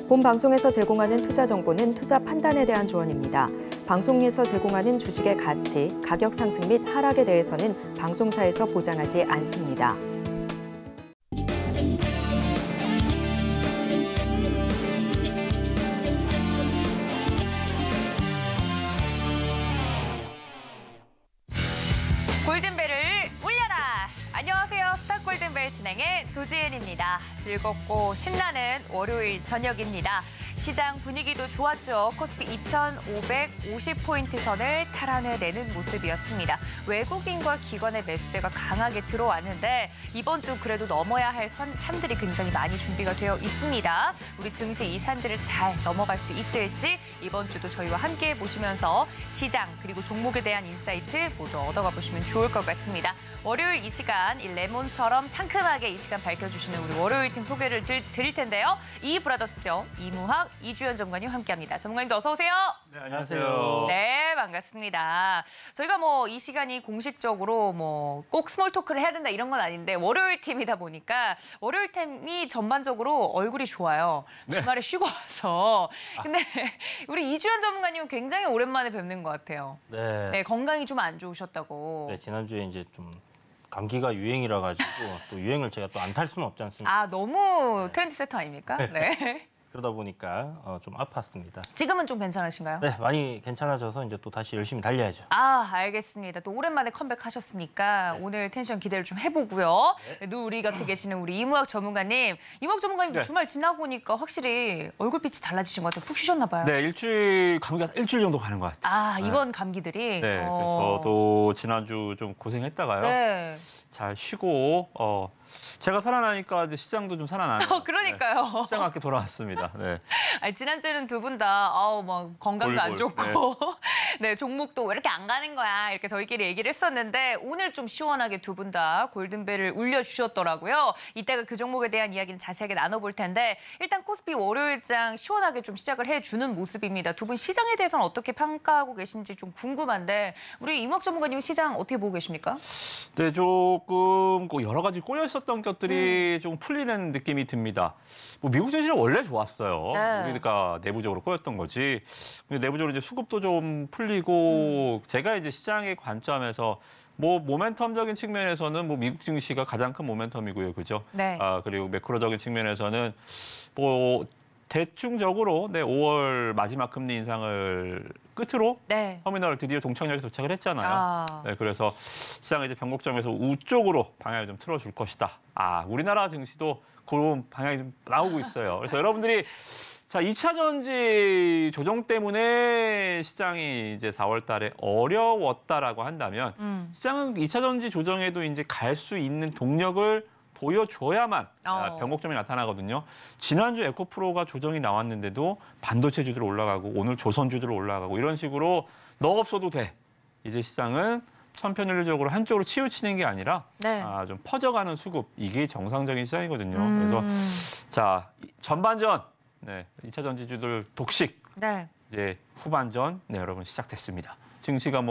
본 방송에서 제공하는 투자 정보는 투자 판단에 대한 조언입니다. 방송에서 제공하는 주식의 가치, 가격 상승 및 하락에 대해서는 방송사에서 보장하지 않습니다. 골든벨을 울려라! 안녕하세요. 스타 골든벨 진행의 도지은입니다. 즐겁고 신나는 월요일 저녁입니다. 시장 분위기도 좋았죠. 코스피 2,550포인트 선을 탈환해내는 모습이었습니다. 외국인과 기관의 매수세가 강하게 들어왔는데 이번 주 그래도 넘어야 할 산들이 굉장히 많이 준비가 되어 있습니다. 우리 증시 이 산들을 잘 넘어갈 수 있을지 이번 주도 저희와 함께 보시면서 시장 그리고 종목에 대한 인사이트 모두 얻어가 보시면 좋을 것 같습니다. 월요일 이 시간 이 레몬처럼 상큼하게 이 시간 밝혀주시는 우리 월요일 팀 소개를 드릴 텐데요. 이브라더스죠. 이무학, 이주연 전문가님 함께합니다. 전문가님도 어서 오세요. 네, 안녕하세요. 네, 반갑습니다. 저희가 이 시간이 공식적으로 꼭 스몰 토크를 해야 된다 이런 건 아닌데 월요일 팀이다 보니까 월요일 팀이 전반적으로 얼굴이 좋아요. 네. 주말에 쉬고 와서. 근데 우리 이주연 전문가님은 굉장히 오랜만에 뵙는 것 같아요. 네. 건강이 좀 안 좋으셨다고. 네, 지난주에 이제 좀 감기가 유행이라 가지고 또 유행을 제가 또 안 탈 수는 없지 않습니까? 너무 트렌드 세터 아닙니까? 네. 그러다 보니까 좀 아팠습니다. 지금은 좀 괜찮으신가요? 네, 많이 괜찮아져서 이제 또 다시 열심히 달려야죠. 알겠습니다. 또 오랜만에 컴백하셨으니까 오늘 텐션 기대를 좀 해보고요. 네. 우리 곁에 계시는 우리 이무학 전문가님. 이무학 전문가님 네. 주말 지나고 보니까 확실히 얼굴빛이 달라지신 것 같아요. 푹 쉬셨나 봐요. 네, 감기가 일주일 정도 가는 것 같아요. 이번 감기들이. 네, 그래서 또 지난주 좀 고생했다가요. 네. 잘 쉬고 제가 살아나니까 이제 시장도 좀 살아나네요. 그러니까요. 네, 시장 밖에 돌아왔습니다. 네. 지난주에는 두 분 다 건강도 안 좋고 네, 종목도 왜 이렇게 안 가는 거야 이렇게 저희끼리 얘기를 했었는데 오늘 좀 시원하게 두 분 다 골든벨을 울려주셨더라고요. 이따가 그 종목에 대한 이야기는 자세하게 나눠볼 텐데 일단 코스피 월요일장 시원하게 좀 시작을 해주는 모습입니다. 두 분 시장에 대해서는 어떻게 평가하고 계신지 좀 궁금한데 우리 이무학 전문가님 시장 어떻게 보고 계십니까? 네, 조금 여러 가지 꼬여 있었던 것들이 좀 풀리는 느낌이 듭니다. 미국 증시는 원래 좋았어요. 네. 우리가 내부적으로 꼬였던 거지. 근데 내부적으로 이제 수급도 좀 풀리고 제가 이제 시장의 관점에서 모멘텀적인 측면에서는 미국 증시가 가장 큰 모멘텀이고요, 그죠? 네. 그리고 매크로적인 측면에서는 대충적으로 5월 마지막 금리 인상을 끝으로 네. 터미널 드디어 동창역에 도착을 했잖아요. 네, 그래서 시장이 이제 변곡점에서 우쪽으로 방향을 좀 틀어줄 것이다. 우리나라 증시도 그런 방향이 좀 나오고 있어요. 그래서 여러분들이 2차 전지 조정 때문에 시장이 이제 4월 달에 어려웠다라고 한다면 시장은 2차 전지 조정에도 이제 갈 수 있는 동력을 보여줘야만 변곡점이 나타나거든요. 지난주 에코프로가 조정이 나왔는데도 반도체주들 올라가고 오늘 조선주들 올라가고 이런 식으로 너 없어도 돼. 이제 시장은 천편일률적으로 한쪽으로 치우치는 게 아니라 좀 퍼져가는 수급. 이게 정상적인 시장이거든요. 그래서 전반전 2차 전지주들 독식. 이제 후반전 여러분 시작됐습니다. 증시가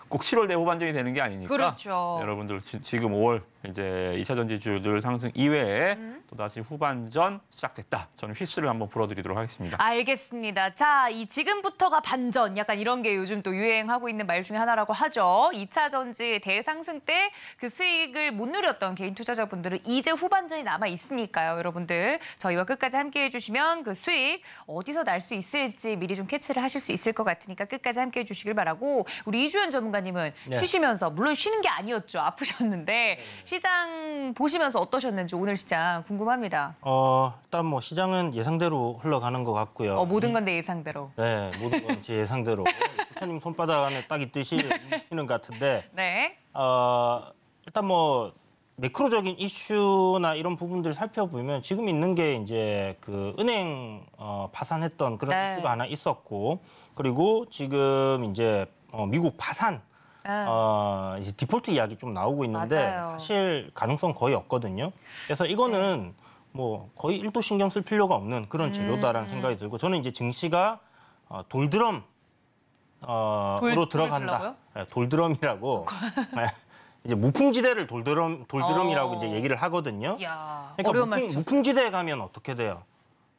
꼭 7월 내 후반전이 되는 게 아니니까 그렇죠. 여러분들 지금 5월 이제 2차 전지주들 상승 이외에 또다시 후반전 시작됐다. 저는 휘스를 한번 불어드리도록 하겠습니다. 알겠습니다. 자, 지금부터가 반전 약간 이런 게 요즘 또 유행하고 있는 말 중에 하나라고 하죠. 2차 전지 대상승 때 그 수익을 못 누렸던 개인 투자자분들은 이제 후반전이 남아 있으니까요. 여러분들 저희와 끝까지 함께해 주시면 그 수익 어디서 날 수 있을지 미리 좀 캐치를 하실 수 있을 것 같으니까 끝까지 함께해 주시길 바라고 우리 이주연 전문가님은 쉬시면서 물론 쉬는 게 아니었죠. 아프셨는데 시장 보시면서 어떠셨는지 오늘 시장 궁금합니다. 일단 시장은 예상대로 흘러가는 것 같고요. 모든 건 내 예상대로. 네, 모든 건 제 예상대로. 부처님 손바닥 안에 딱 있듯이 움직이는 것 같은데. 네. 일단 매크로적인 이슈나 이런 부분들을 살펴보면 지금 있는 게 이제 그 은행 파산했던 그런 이슈가 하나 있었고 그리고 지금 이제 미국 파산 이제 디폴트 이야기 좀 나오고 있는데 사실 가능성 거의 없거든요. 그래서 이거는 거의 1도 신경 쓸 필요가 없는 그런 재료다라는 생각이 들고 저는 이제 증시가 돌드럼으로 들어간다. 돌드럼이라고. 이제 무풍지대를 돌드럼이라고 이제 얘기를 하거든요. 이야, 그러니까 무풍지대에 가면 어떻게 돼요?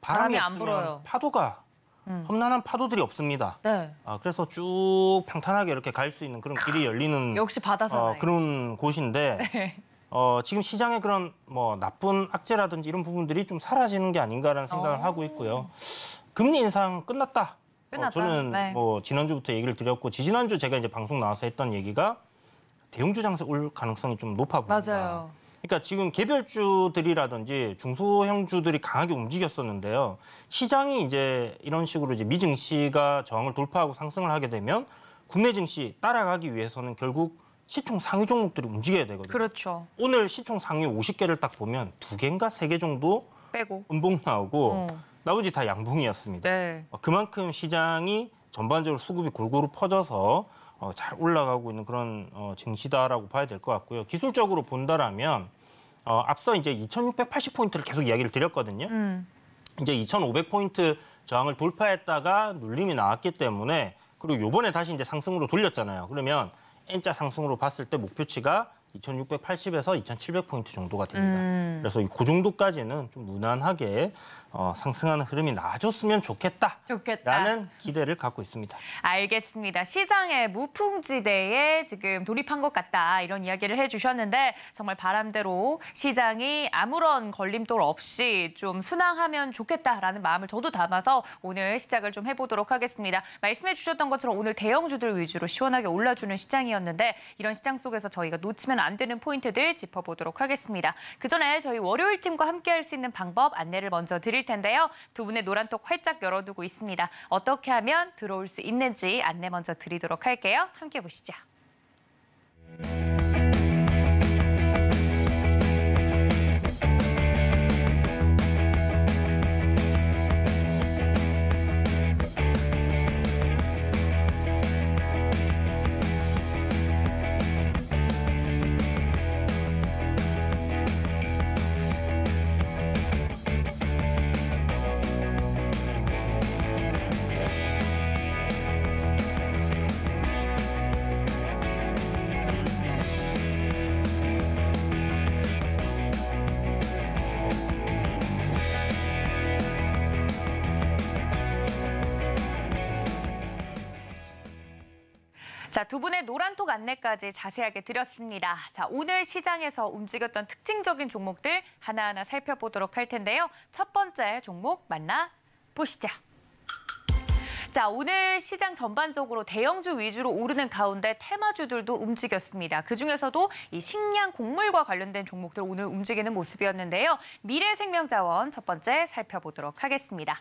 바람이 안 없으면 불어요. 파도가 험난한 파도들이 없습니다. 네. 그래서 쭉 평탄하게 이렇게 갈 수 있는 그런 길이 열리는 역시 바다잖아요. 그런 곳인데 네. 지금 시장의 그런 뭐 나쁜 악재라든지 이런 부분들이 좀 사라지는 게 아닌가라는 생각을 하고 있고요. 금리 인상 끝났다. 저는 네. 뭐 지난주부터 얘기를 드렸고 지난주 제가 이제 방송 나와서 했던 얘기가 대형주 장세 올 가능성이 좀 높아 보입니다. 맞아요. 그러니까 지금 개별주들이라든지 중소형주들이 강하게 움직였었는데요. 시장이 이제 이런 식으로 이제 미증시가 저항을 돌파하고 상승을 하게 되면 국내 증시 따라가기 위해서는 결국 시총 상위 종목들이 움직여야 되거든요. 그렇죠. 오늘 시총 상위 50개를 딱 보면 2개인가 3개 정도 빼고. 음봉 나오고 나머지 다 양봉이었습니다. 네. 그만큼 시장이 전반적으로 수급이 골고루 퍼져서 잘 올라가고 있는 그런 증시다라고 봐야 될 것 같고요. 기술적으로 본다라면 앞서 이제 2,680포인트를 계속 이야기를 드렸거든요. 이제 2,500포인트 저항을 돌파했다가 눌림이 나왔기 때문에 그리고 요번에 다시 이제 상승으로 돌렸잖아요. 그러면 N자 상승으로 봤을 때 목표치가 2,680에서 2,700포인트 정도가 됩니다. 그래서 그 정도까지는 좀 무난하게 상승하는 흐름이 나아졌으면 좋겠다라는 기대를 갖고 있습니다. 알겠습니다. 시장의 무풍지대에 지금 돌입한 것 같다 이런 이야기를 해주셨는데 정말 바람대로 시장이 아무런 걸림돌 없이 좀 순항하면 좋겠다라는 마음을 저도 담아서 오늘 시작을 좀 해보도록 하겠습니다. 말씀해 주셨던 것처럼 오늘 대형주들 위주로 시원하게 올라주는 시장이었는데 이런 시장 속에서 저희가 놓치면 안 되는 포인트들 짚어보도록 하겠습니다. 그 전에 저희 월요일 팀과 함께할 수 있는 방법 안내를 먼저 드릴 텐데요. 두 분의 노란톡 활짝 열어두고 있습니다. 어떻게 하면 들어올 수 있는지 안내 먼저 드리도록 할게요. 함께 보시죠. 자, 두 분의 노란톡 안내까지 자세하게 드렸습니다. 자, 오늘 시장에서 움직였던 특징적인 종목들 하나하나 살펴보도록 할 텐데요. 첫 번째 종목 만나보시죠. 자, 오늘 시장 전반적으로 대형주 위주로 오르는 가운데 테마주들도 움직였습니다. 그중에서도 이 식량 곡물과 관련된 종목들 오늘 움직이는 모습이었는데요. 미래생명자원 첫 번째 살펴보도록 하겠습니다.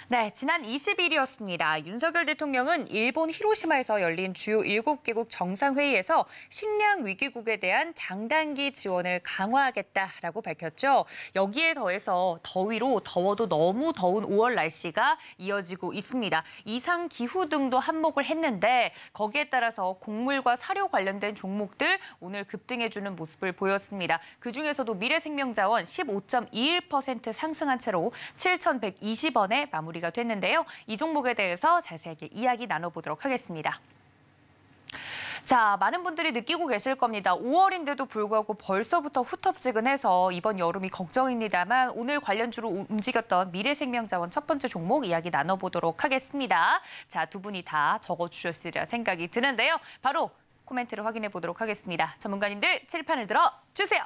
네, 지난 20일이었습니다. 윤석열 대통령은 일본 히로시마에서 열린 주요 7개국 정상회의에서 식량 위기국에 대한 장단기 지원을 강화하겠다라고 밝혔죠. 여기에 더해서 더위로 더워도 너무 더운 5월 날씨가 이어지고 있습니다. 이상 기후 등도 한몫을 했는데 거기에 따라서 곡물과 사료 관련된 종목들 오늘 급등해주는 모습을 보였습니다. 그중에서도 미래생명자원 15.21% 상승한 채로 7,120원에 마무리가 됐는데요. 이 종목에 대해서 자세하게 이야기 나눠보도록 하겠습니다. 자, 많은 분들이 느끼고 계실 겁니다. 5월인데도 불구하고 벌써부터 후텁지근해서 이번 여름이 걱정입니다만 오늘 관련주로 움직였던 미래생명자원 첫 번째 종목 이야기 나눠보도록 하겠습니다. 자, 두 분이 다 적어주셨으리라 생각이 드는데요. 바로 코멘트를 확인해 보도록 하겠습니다. 전문가님들 칠판을 들어주세요.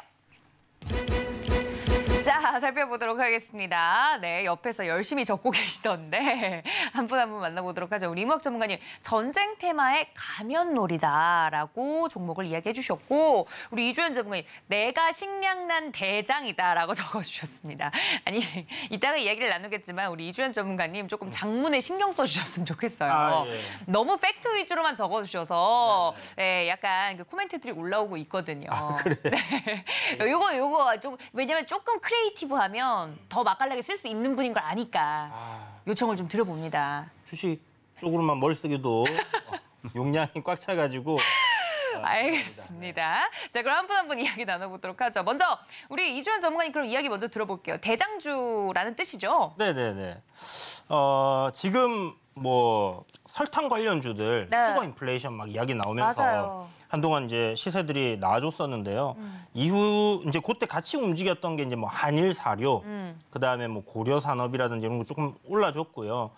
자, 살펴보도록 하겠습니다. 네, 옆에서 열심히 적고 계시던데 한 분 한 분 만나보도록 하죠. 우리 임학 전문가님, 전쟁 테마의 가면놀이다라고 종목을 이야기해 주셨고 우리 이주연 전문가님, 내가 식량난 대장이다라고 적어주셨습니다. 아니, 이따가 이야기를 나누겠지만 우리 이주연 전문가님 조금 장문에 신경 써주셨으면 좋겠어요. 예. 너무 팩트 위주로만 적어주셔서 네, 약간 그 코멘트들이 올라오고 있거든요. 그래. 네. 요거 좀 왜냐면 조금 크리에이티브하면 더 맛깔나게 쓸 수 있는 분인 걸 아니까 요청을 좀 드려봅니다. 주식 쪽으로만 머리 쓰기도 용량이 꽉 차가지고. 알겠습니다. 자, 그럼 한 분 한 분 이야기 나눠보도록 하죠. 먼저 우리 이주연 전문가님 그럼 이야기 먼저 들어볼게요. 대장주라는 뜻이죠? 네네네. 지금 뭐 설탕 관련주들 네. 슈거 인플레이션 막 이야기 나오면서 맞아요. 한동안 이제 시세들이 나아졌었는데요. 이후 이제 그때 같이 움직였던 게 이제 뭐 한일 사료, 그다음에 뭐 고려 산업이라든지 이런 거 조금 올라줬고요.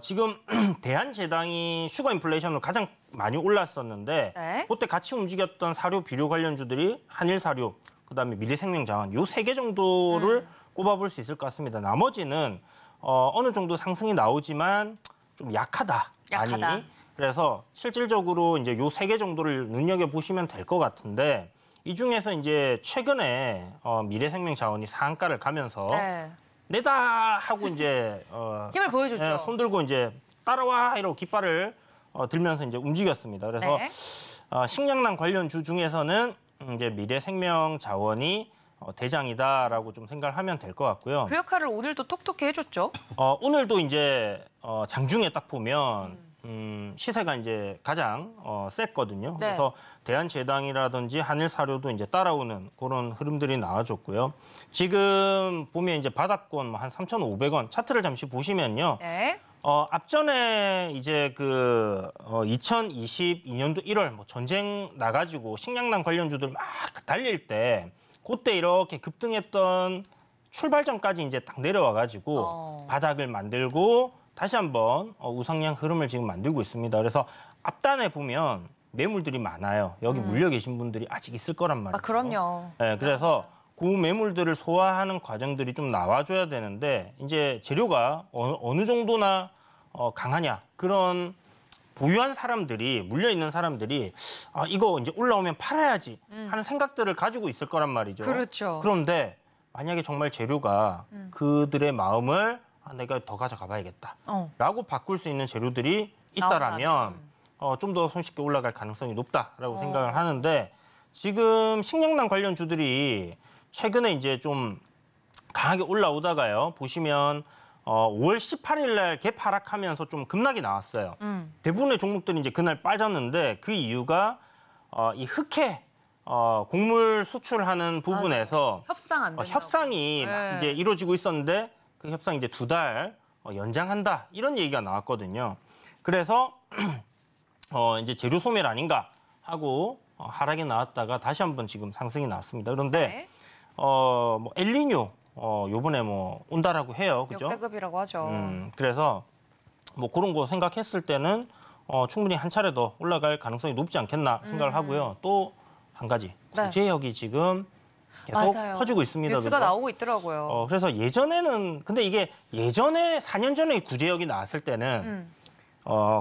지금 대한제당이 슈거 인플레이션으로 가장 많이 올랐었는데 네. 그때 같이 움직였던 사료 비료 관련주들이 한일 사료, 그다음에 미래생명자원 요 3개 정도를 꼽아볼 수 있을 것 같습니다. 나머지는 어느 정도 상승이 나오지만 좀 약하다. 많이. 그래서 실질적으로 이제 요 3개 정도를 눈여겨 보시면 될 것 같은데 이 중에서 이제 최근에 미래생명자원이 상한가를 가면서 네. 내다 하고 이제 힘을 보여줬죠. 예, 손 들고 이제 따라와 이러고 깃발을 들면서 이제 움직였습니다. 그래서 네. 식량난 관련주 중에서는 이제 미래생명자원이 대장이다라고 좀 생각을 하면 될 것 같고요. 그 역할을 오늘도 톡톡히 해줬죠. 오늘도 이제 장중에 딱 보면 시세가 이제 가장 셌거든요. 네. 그래서 대한제당이라든지 한일사료도 이제 따라오는 그런 흐름들이 나와줬고요. 지금 보면 이제 바닥권 뭐 한 3,500원 차트를 잠시 보시면요. 네. 앞전에 이제 그 2022년도 1월 뭐 전쟁 나가지고 식량난 관련주들 막 달릴 때 그때 이렇게 급등했던 출발점까지 이제 딱 내려와가지고 바닥을 만들고 다시 한번 우상향 흐름을 지금 만들고 있습니다. 그래서 앞단에 보면 매물들이 많아요. 여기 물려 계신 분들이 아직 있을 거란 말이에요. 아, 그럼요. 네, 그래서 그 매물들을 소화하는 과정들이 좀 나와줘야 되는데 이제 재료가 어느 정도나 강하냐 그런 보유한 사람들이 물려 있는 사람들이 이거 이제 올라오면 팔아야지 하는 생각들을 가지고 있을 거란 말이죠. 그렇죠. 그런데 만약에 정말 재료가 그들의 마음을 내가 더 가져가 봐야겠다라고 바꿀 수 있는 재료들이 있다라면 좀 더 손쉽게 올라갈 가능성이 높다라고 생각을 하는데 지금 식량난 관련주들이 최근에 이제 좀 강하게 올라오다가요. 보시면 5월 18일 날 갭 하락하면서 좀 급락이 나왔어요. 대부분의 종목들이 이제 그날 빠졌는데 그 이유가 이 흑해 곡물 수출하는 부분에서 협상 안 된다고. 협상이 막 이제 이루어지고 있었는데 그 협상 이제 2달 연장한다 이런 얘기가 나왔거든요. 그래서 이제 재료 소멸 아닌가 하고 하락이 나왔다가 다시 한번 지금 상승이 나왔습니다. 그런데 네. 뭐 엘니뇨 요번에 뭐 온다라고 해요. 그죠? 역대급이라고 하죠. 그래서 뭐 그런 거 생각했을 때는 충분히 한 차례 더 올라갈 가능성이 높지 않겠나 생각을 하고요. 또 한 가지 네. 구제역이 지금 계속 맞아요. 퍼지고 있습니다. 뉴스가 그죠? 나오고 있더라고요. 그래서 예전에는 근데 이게 예전에 4년 전에 구제역이 나왔을 때는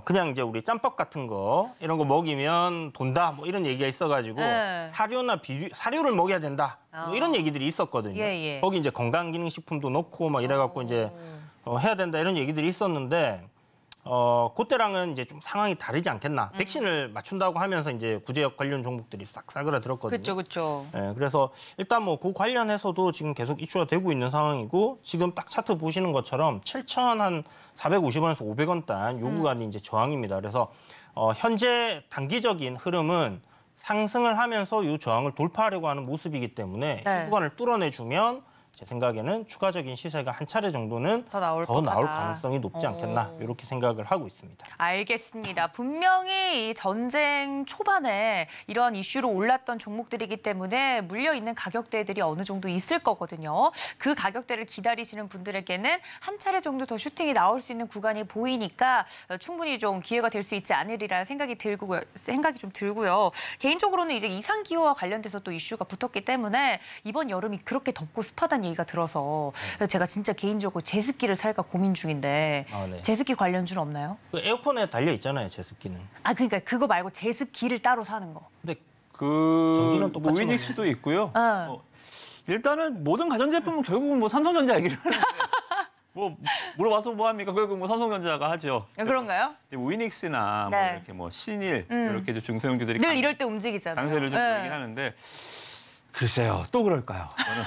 그냥 이제 우리 짬밥 같은 거 이런 거 먹이면 돈다 뭐 이런 얘기가 있어가지고 네. 사료를 먹여야 된다 뭐 이런 얘기들이 있었거든요. 예. 거기 이제 건강기능식품도 넣고 막 이래갖고 이제 해야 된다 이런 얘기들이 있었는데 그때랑은 이제 좀 상황이 다르지 않겠나. 백신을 맞춘다고 하면서 이제 구제역 관련 종목들이 싹 싸그라들었거든요. 그렇죠. 네, 그래서 일단 뭐 그 관련해서도 지금 계속 이슈가 되고 있는 상황이고 지금 딱 차트 보시는 것처럼 7,450원에서 500원 단 요 구간이 이제 저항입니다. 그래서 현재 단기적인 흐름은 상승을 하면서 이 저항을 돌파하려고 하는 모습이기 때문에 네. 이 구간을 뚫어내주면 제 생각에는 추가적인 시세가 한 차례 정도는 더 나올 더 것 나올 같다. 가능성이 높지 않겠나 이렇게 생각을 하고 있습니다. 알겠습니다. 분명히 이 전쟁 초반에 이런 이슈로 올랐던 종목들이기 때문에 물려있는 가격대들이 어느 정도 있을 거거든요. 그 가격대를 기다리시는 분들에게는 한 차례 정도 더 슈팅이 나올 수 있는 구간이 보이니까 충분히 좀 기회가 될 수 있지 않으리라 생각이 좀 들고요. 개인적으로는 이제 이상기후와 관련돼서 또 이슈가 붙었기 때문에 이번 여름이 그렇게 덥고 습하다는 얘기가 들어서 제가 진짜 개인적으로 제습기를 살까 고민 중인데 네. 제습기 관련주는 없나요? 그 에어컨에 달려 있잖아요, 제습기는. 그러니까 그거 말고 제습기를 따로 사는 거. 근데 그 전기는 똑같이 위닉스도 있고요. 어. 일단은 모든 가전제품은 결국은 뭐 삼성전자 얘기를 하는데 뭐 물어봐서 뭐 합니까? 결국 뭐 삼성전자가 하죠. 그런가요? 위닉스나 뭐 네. 이렇게 뭐 신일 이렇게 좀 중소형주들이 늘 이럴 때 움직이잖아요. 강세를 좀 네. 보이긴 하는데 글쎄요, 또 그럴까요? 저는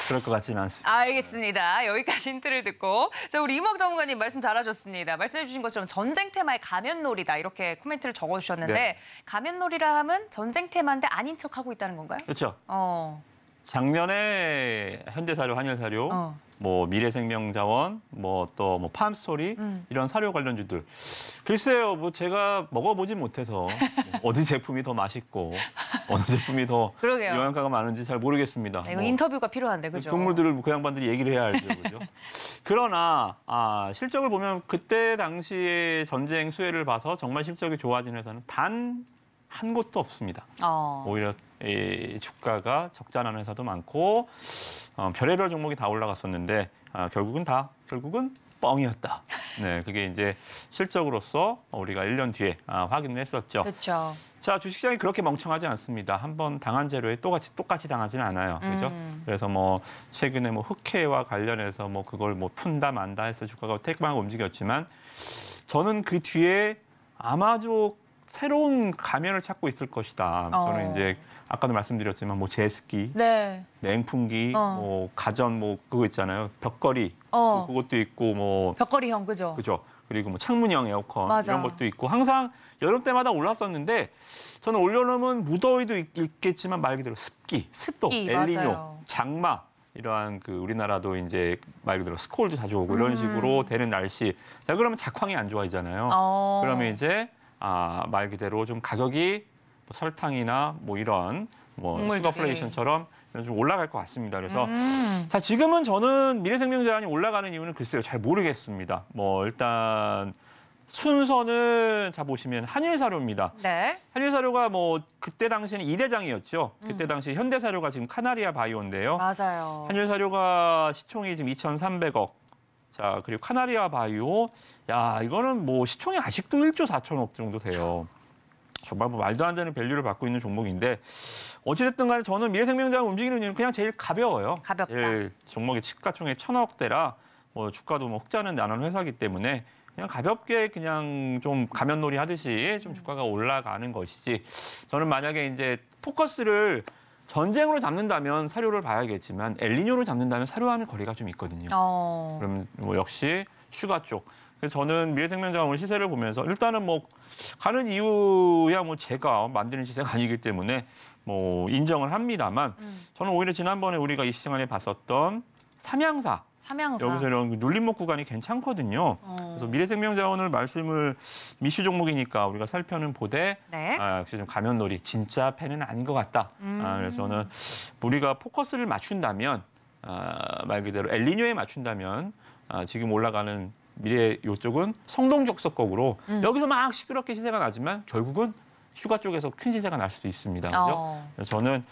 그럴 것 같지는 않습니다. 알겠습니다. 여기까지 힌트를 듣고 자 우리 이목 전문가님 말씀 잘하셨습니다. 말씀해 주신 것처럼 전쟁 테마의 가면놀이다 이렇게 코멘트를 적어주셨는데 네. 가면놀이라 하면 전쟁 테마인데 아닌 척하고 있다는 건가요? 그렇죠. 어. 작년에 현대사료, 한일사료, 뭐 미래생명자원, 뭐 또 뭐 팜스토리 이런 사료 관련주들. 글쎄요, 뭐 제가 먹어보지 못해서 어느 제품이 더 맛있고 어느 제품이 더 그러게요. 영양가가 많은지 잘 모르겠습니다. 네, 이거 인터뷰가 필요한데, 그죠? 동물들을 그 양반들이 얘기를 해야 알죠, 그죠? 그러나 실적을 보면 그때 당시의 전쟁 수혜를 봐서 정말 실적이 좋아진 회사는 단 한 곳도 없습니다. 오히려 이 주가가 적자나는 회사도 많고 별의별 종목이 다 올라갔었는데 결국은 뻥이었다. 네, 그게 이제 실적으로서 우리가 1년 뒤에 확인을 했었죠. 그렇죠. 자, 주식시장이 그렇게 멍청하지 않습니다. 한번 당한 재료에 똑같이 당하지는 않아요. 그죠? 그래서 뭐 최근에 뭐 흑해와 관련해서 뭐 그걸 뭐 푼다 만다 해서 주가가 태그하고 움직였지만 저는 그 뒤에 아마도 새로운 가면을 찾고 있을 것이다. 저는 이제 아까도 말씀드렸지만 뭐 제습기, 네. 냉풍기, 뭐 가전 뭐 그거 있잖아요. 벽걸이 그것도 있고 뭐 벽걸이형, 그죠? 그죠. 그리고 뭐 창문형 에어컨 맞아. 이런 것도 있고 항상 여름 때마다 올랐었는데 저는 올여름은 무더위도 있겠지만 말 그대로 습도, 엘니뇨, 맞아요. 장마 이러한 그 우리나라도 이제 말 그대로 스콜도 자주 오고 이런 식으로 되는 날씨. 자, 그러면 작황이 안 좋아지잖아요. 그러면 이제 말 그대로 좀 가격이 뭐 설탕이나 뭐 이런 뭐 슈거플레이션처럼 좀 올라갈 것 같습니다. 그래서 자, 지금은 저는 미래생명자원이 올라가는 이유는 글쎄요, 잘 모르겠습니다. 뭐 일단 순서는 자 보시면 한일사료입니다. 네. 한일사료가 뭐 그때 당시에는 2대장이었죠. 그때 당시 현대사료가 지금 카나리아 바이오인데요. 맞아요. 한일사료가 시총이 지금 2,300억. 자, 그리고 카나리아 바이오. 야, 이거는 뭐 시총이 아직도 1조 4천억 정도 돼요. 정말 뭐 말도 안 되는 밸류를 받고 있는 종목인데 어찌됐든 간에 저는 미래생명자원 움직이는 이유는 그냥 제일 가벼워요. 가볍다. 종목의 시가총액 1,000억대라 뭐 주가도 뭐 흑자는 나는 회사이기 때문에 그냥 가볍게 그냥 좀 가면놀이 하듯이 좀 주가가 올라가는 것이지 저는 만약에 이제 포커스를 전쟁으로 잡는다면 사료를 봐야겠지만 엘니뇨로 잡는다면 사료와는 거리가 좀 있거든요. 그럼 뭐 역시 슈가 쪽. 그래서 저는 미래생명자원 시세를 보면서 일단은 뭐 가는 이유야 뭐 제가 만드는 시세가 아니기 때문에 뭐 인정을 합니다만 저는 오히려 지난번에 우리가 이 시간에 봤었던 삼양사. 여기서 이런 눌림목 구간이 괜찮거든요. 그래서 미래생명자원을 미슈 종목이니까 우리가 살펴는 보되 역시 좀 가면놀이 진짜 패는 아닌 것 같다. 그래서 저는 우리가 포커스를 맞춘다면 말 그대로 엘니뇨에 맞춘다면 지금 올라가는 미래 이쪽은 성동격석곡으로 여기서 막 시끄럽게 시세가 나지만 결국은 휴가 쪽에서 큰 시세가 날 수도 있습니다. 그렇죠? 그래서 저는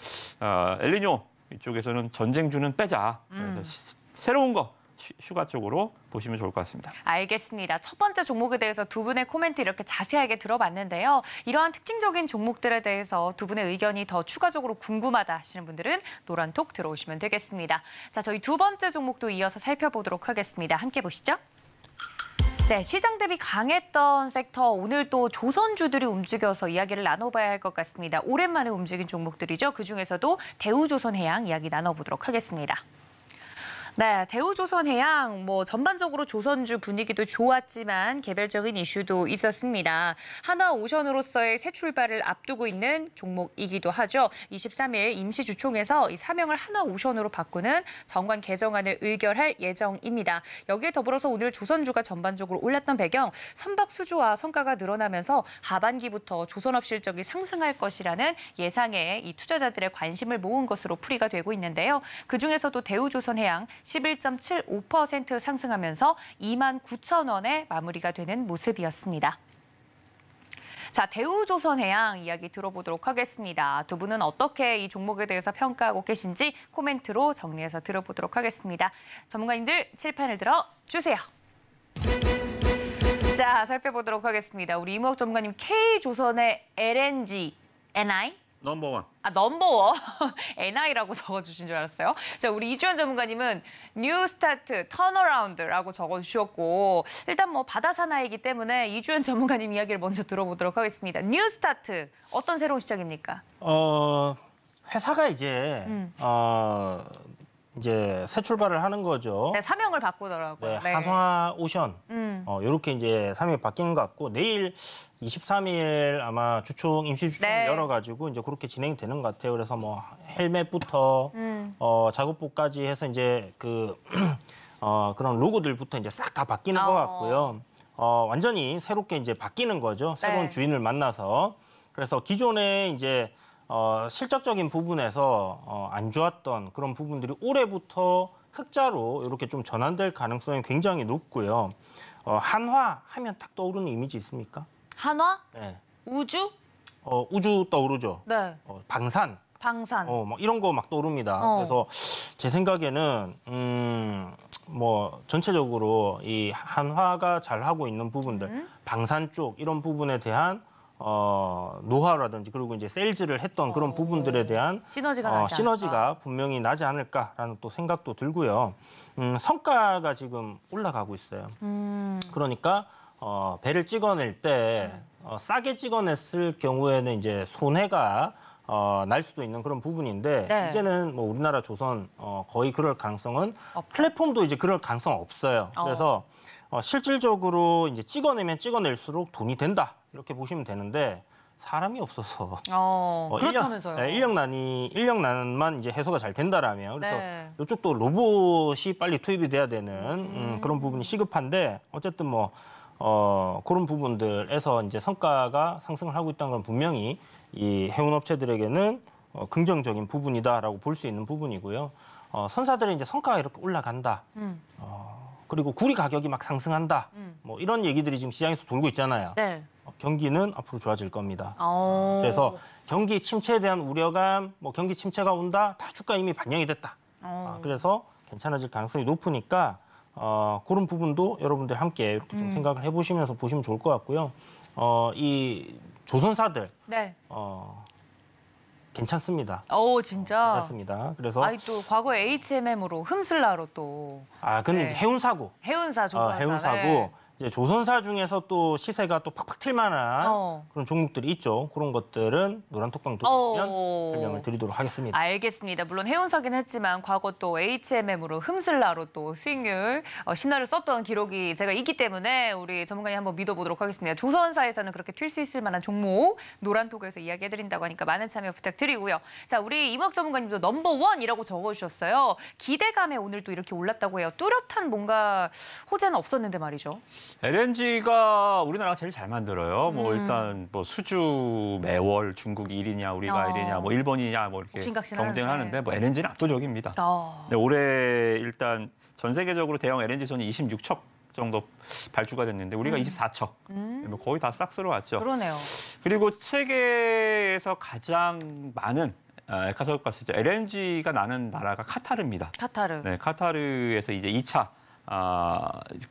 엘니뇨 이쪽에서는 전쟁주는 빼자. 그래서 새로운 거 휴가 쪽으로 보시면 좋을 것 같습니다. 알겠습니다. 첫 번째 종목에 대해서 두 분의 코멘트 이렇게 자세하게 들어봤는데요. 이러한 특징적인 종목들에 대해서 두 분의 의견이 더 추가적으로 궁금하다 하시는 분들은 노란톡 들어오시면 되겠습니다. 자, 저희 두 번째 종목도 이어서 살펴보도록 하겠습니다. 함께 보시죠. 네, 시장 대비 강했던 섹터 오늘 또 조선주들이 움직여서 이야기를 나눠봐야 할 것 같습니다. 오랜만에 움직인 종목들이죠. 그중에서도 대우조선해양 이야기 나눠보도록 하겠습니다. 네, 대우조선해양 뭐 전반적으로 조선주 분위기도 좋았지만 개별적인 이슈도 있었습니다. 한화오션으로서의 새 출발을 앞두고 있는 종목이기도 하죠. 23일 임시주총에서 이 사명을 한화오션으로 바꾸는 정관 개정안을 의결할 예정입니다. 여기에 더불어서 오늘 조선주가 전반적으로 올랐던 배경, 선박 수주와 성과가 늘어나면서 하반기부터 조선업 실적이 상승할 것이라는 예상에 이 투자자들의 관심을 모은 것으로 풀이가 되고 있는데요. 그중에서도 대우조선해양 11.75% 상승하면서 29,000원에 마무리가 되는 모습이었습니다. 자, 대우조선해양 이야기 들어보도록 하겠습니다. 두 분은 어떻게 이 종목에 대해서 평가하고 계신지 코멘트로 정리해서 들어보도록 하겠습니다. 전문가님들 칠판을 들어주세요. 자, 살펴보도록 하겠습니다. 우리 이무학 전문가님, K조선의 LNG, NI? 넘버원. 넘버원. NI라고 적어주신 줄 알았어요. 자, 우리 이주연 전문가님은 뉴 스타트, 턴어라운드라고 적어주셨고 일단 뭐 바다사나이기 때문에 이주연 전문가님 이야기를 먼저 들어보도록 하겠습니다. 뉴 스타트, 어떤 새로운 시작입니까? 회사가 이제 이제 새 출발을 하는 거죠. 네, 사명을 바꾸더라고요. 네, 한화 오션 이렇게 이제 사명이 바뀌는 것 같고 내일 23일 아마 주총 임시 주총을 네. 열어가지고 이제 그렇게 진행이 되는 것 같아요. 그래서 뭐 헬멧부터 작업복까지 해서 이제 그 그런 로고들부터 이제 싹 다 바뀌는 것 같고요. 완전히 새롭게 이제 바뀌는 거죠. 새로운 네. 주인을 만나서. 그래서 기존에 이제 실적적인 부분에서 안 좋았던 그런 부분들이 올해부터 흑자로 이렇게 좀 전환될 가능성이 굉장히 높고요. 한화 하면 딱 떠오르는 이미지 있습니까? 한화? 네. 우주? 우주 떠오르죠. 네. 방산. 방산. 막 이런 거 막 떠오릅니다. 그래서 제 생각에는 뭐 전체적으로 이 한화가 잘 하고 있는 부분들, 방산 쪽 이런 부분에 대한 노하우라든지 그리고 이제 세일즈를 했던 그런 부분들에 대한 시너지가 나지 시너지가 분명히 나지 않을까라는 또 생각도 들고요. 성과가 지금 올라가고 있어요. 그러니까 배를 찍어낼 때 싸게 찍어냈을 경우에는 이제 손해가 날 수도 있는 그런 부분인데 네. 이제는 뭐 우리나라 조선 거의 그럴 가능성은 플랫폼도 이제 그럴 가능성 없어요. 그래서 실질적으로 이제 찍어낼수록 돈이 된다 이렇게 보시면 되는데 사람이 없어서 그렇다면서요. 인력난만 이제 해소가 잘 된다라면 그래서 네. 이쪽도 로봇이 빨리 투입이 돼야 되는 그런 부분이 시급한데 어쨌든 뭐 그런 부분들에서 이제 성과가 상승을 하고 있다는 건 분명히 이 해운업체들에게는 긍정적인 부분이다라고 볼 수 있는 부분이고요. 선사들의 이제 성과가 이렇게 올라간다. 그리고 구리 가격이 막 상승한다. 뭐 이런 얘기들이 지금 시장에서 돌고 있잖아요. 네. 경기는 앞으로 좋아질 겁니다. 그래서 경기 침체에 대한 우려감, 뭐 경기 침체가 온다, 다 주가 이미 반영이 됐다. 그래서 괜찮아질 가능성이 높으니까 그런 부분도 여러분들 함께 이렇게 좀 생각을 해보시면서 보시면 좋을 것 같고요. 이 조선사들 네. 괜찮습니다. 진짜. 괜찮습니다. 그래서 또 과거에 HMM으로 흠슬라로 또. 근데 네. 이제 해운사고. 해운사, 조선사. 해운사고 네. 이제 조선사 중에서 또 시세가 또 팍팍 튈 만한 그런 종목들이 있죠. 그런 것들은 노란톡방 들어오면 설명을 드리도록 하겠습니다. 알겠습니다. 물론 해운사긴 했지만 과거 또 HMM으로 흠슬라로 또 수익률 신화를 썼던 기록이 제가 있기 때문에 우리 전문가님 한번 믿어보도록 하겠습니다. 조선사에서는 그렇게 튈 수 있을 만한 종목 노란톡에서 이야기해드린다고 하니까 많은 참여 부탁드리고요. 자, 우리 이목 전문가님도 넘버원이라고 적어주셨어요. 기대감에 오늘 또 이렇게 올랐다고 해요. 뚜렷한 뭔가 호재는 없었는데 말이죠. LNG가 우리나라가 제일 잘 만들어요. 뭐 일단 뭐 수주 매월 중국이 1위냐 우리가 1위냐 뭐 일본이냐 뭐 이렇게 경쟁하는데 뭐 LNG는 압도적입니다. 네, 올해 일단 전 세계적으로 대형 LNG선이 26척 정도 발주가 됐는데 우리가 24척. 뭐 거의 다 싹 쓸어왔죠. 그러네요. 그리고 세계에서 가장 많은 에카서가스 LNG가 나는 나라가 카타르입니다. 카타르. 네, 카타르에서 이제 2차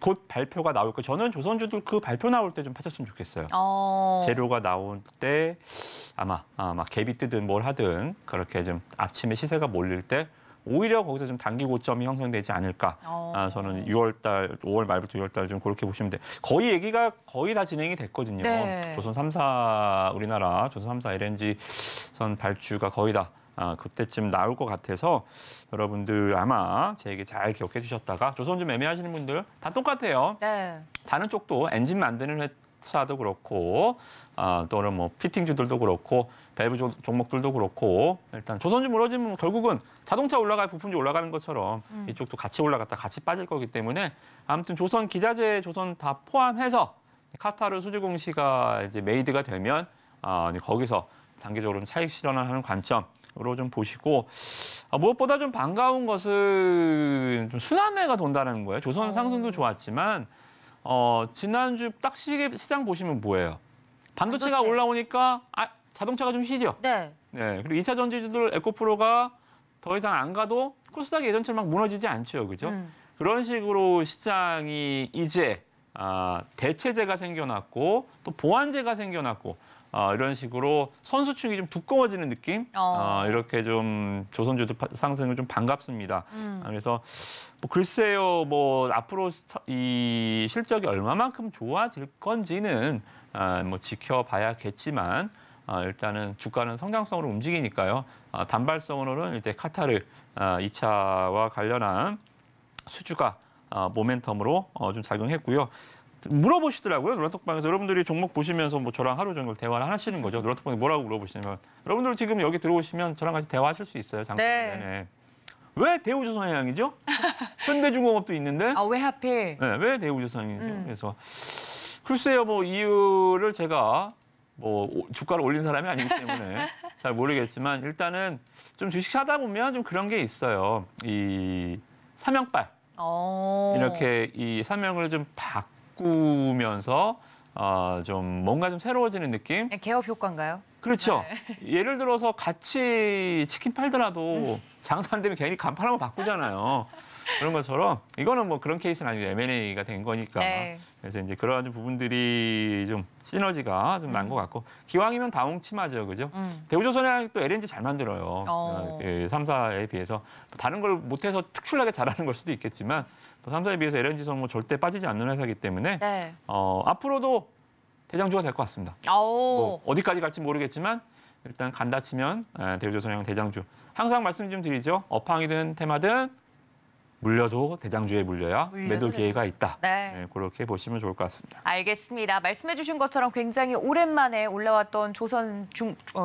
곧 발표가 나올 거예요. 저는 조선주들 그 발표 나올 때 좀 파셨으면 좋겠어요. 재료가 나올 때 아마 막 갭이 뜨든 뭘 하든 그렇게 좀 아침에 시세가 몰릴 때 오히려 거기서 좀 단기 고점이 형성되지 않을까. 저는 5월 말부터 6월 달 좀 그렇게 보시면 돼요. 거의 얘기가 거의 다 진행이 됐거든요. 네. 조선 3사 우리나라 조선 3사 LNG선 발주가 거의 다 그때쯤 나올 것 같아서 여러분들 아마 제 얘기 잘 기억해 주셨다가 조선 좀 애매하시는 분들 다 똑같아요. 네. 다른 쪽도 엔진 만드는 회사도 그렇고 또는 뭐 피팅주들도 그렇고 밸브 종목들도 그렇고 일단 조선주 무너지면 결국은 자동차 올라가야 부품주 올라가는 것처럼 이쪽도 같이 올라갔다 같이 빠질 거기 때문에 아무튼 조선 기자재 조선 다 포함해서 카타르 수주 공시가 이제 메이드가 되면 거기서 단기적으로 차익 실현을 하는 관점으로 좀 보시고 무엇보다 좀 반가운 것은 좀 순환매가 돈다는 거예요. 조선 상승도 좋았지만 지난주 딱 시장 보시면 뭐예요? 반도체가 올라오니까 자동차가 좀 쉬죠. 네. 네. 그리고 2차 전지주들 에코프로가 더 이상 안 가도 코스닥이 예전처럼 막 무너지지 않죠, 그죠? 그런 식으로 시장이 이제 대체재가 생겨났고 또 보완재가 생겨났고. 이런 식으로 선수층이 좀 두꺼워지는 느낌? 이렇게 좀 조선주도 상승은 좀 반갑습니다. 그래서 뭐 글쎄요, 뭐 앞으로 이 실적이 얼마만큼 좋아질 건지는 뭐 지켜봐야겠지만 일단은 주가는 성장성으로 움직이니까요. 단발성으로는 이제 카타르 2차와 관련한 수주가 모멘텀으로 좀 작용했고요. 물어보시더라고요. 노란톡방에서 여러분들이 종목 보시면서 뭐 저랑 하루 종일 대화를 하시는 거죠. 노란톡방에 뭐라고 물어보시냐면 여러분들 지금 여기 들어오시면 저랑 같이 대화하실 수 있어요. 장사 내내. 왜 대우조선해양이죠? 현대중공업도 있는데. 왜 하필? 네, 왜 대우조선해양이죠? 그래서 글쎄요, 뭐 이유를 제가 뭐 주가를 올린 사람이 아니기 때문에 잘 모르겠지만 일단은 좀 주식 사다 보면 좀 그런 게 있어요. 이 사명발. 이렇게 이 사명을 좀 바꾸면서 좀 뭔가 좀 새로워지는 느낌? 개업 효과인가요? 그렇죠. 예를 들어서 같이 치킨 팔더라도 장사 안 되면 괜히 간판 한번 바꾸잖아요. 그런 것처럼 이거는 뭐 그런 케이스는 아니고 M&A가 된 거니까. 그래서 이제 그러한 부분들이 좀 시너지가 좀 난 것 같고 기왕이면 다홍치마죠, 그죠? 대우조선해양 또 LNG 잘 만들어요. 3사에 비해서 다른 걸 못해서 특출나게 잘하는 걸 수도 있겠지만 또 3사에 비해서 LNG선 뭐 절대 빠지지 않는 회사이기 때문에 앞으로도 대장주가 될 것 같습니다. 뭐 어디까지 갈지 모르겠지만 일단 간다 치면 대우조선해양 대장주. 항상 말씀 좀 드리죠. 업황이든 테마든 물려도 대장주에 물려야 매도 기회가 있다. 그렇게 보시면 좋을 것 같습니다. 알겠습니다. 말씀해 주신 것처럼 굉장히 오랜만에 올라왔던 조선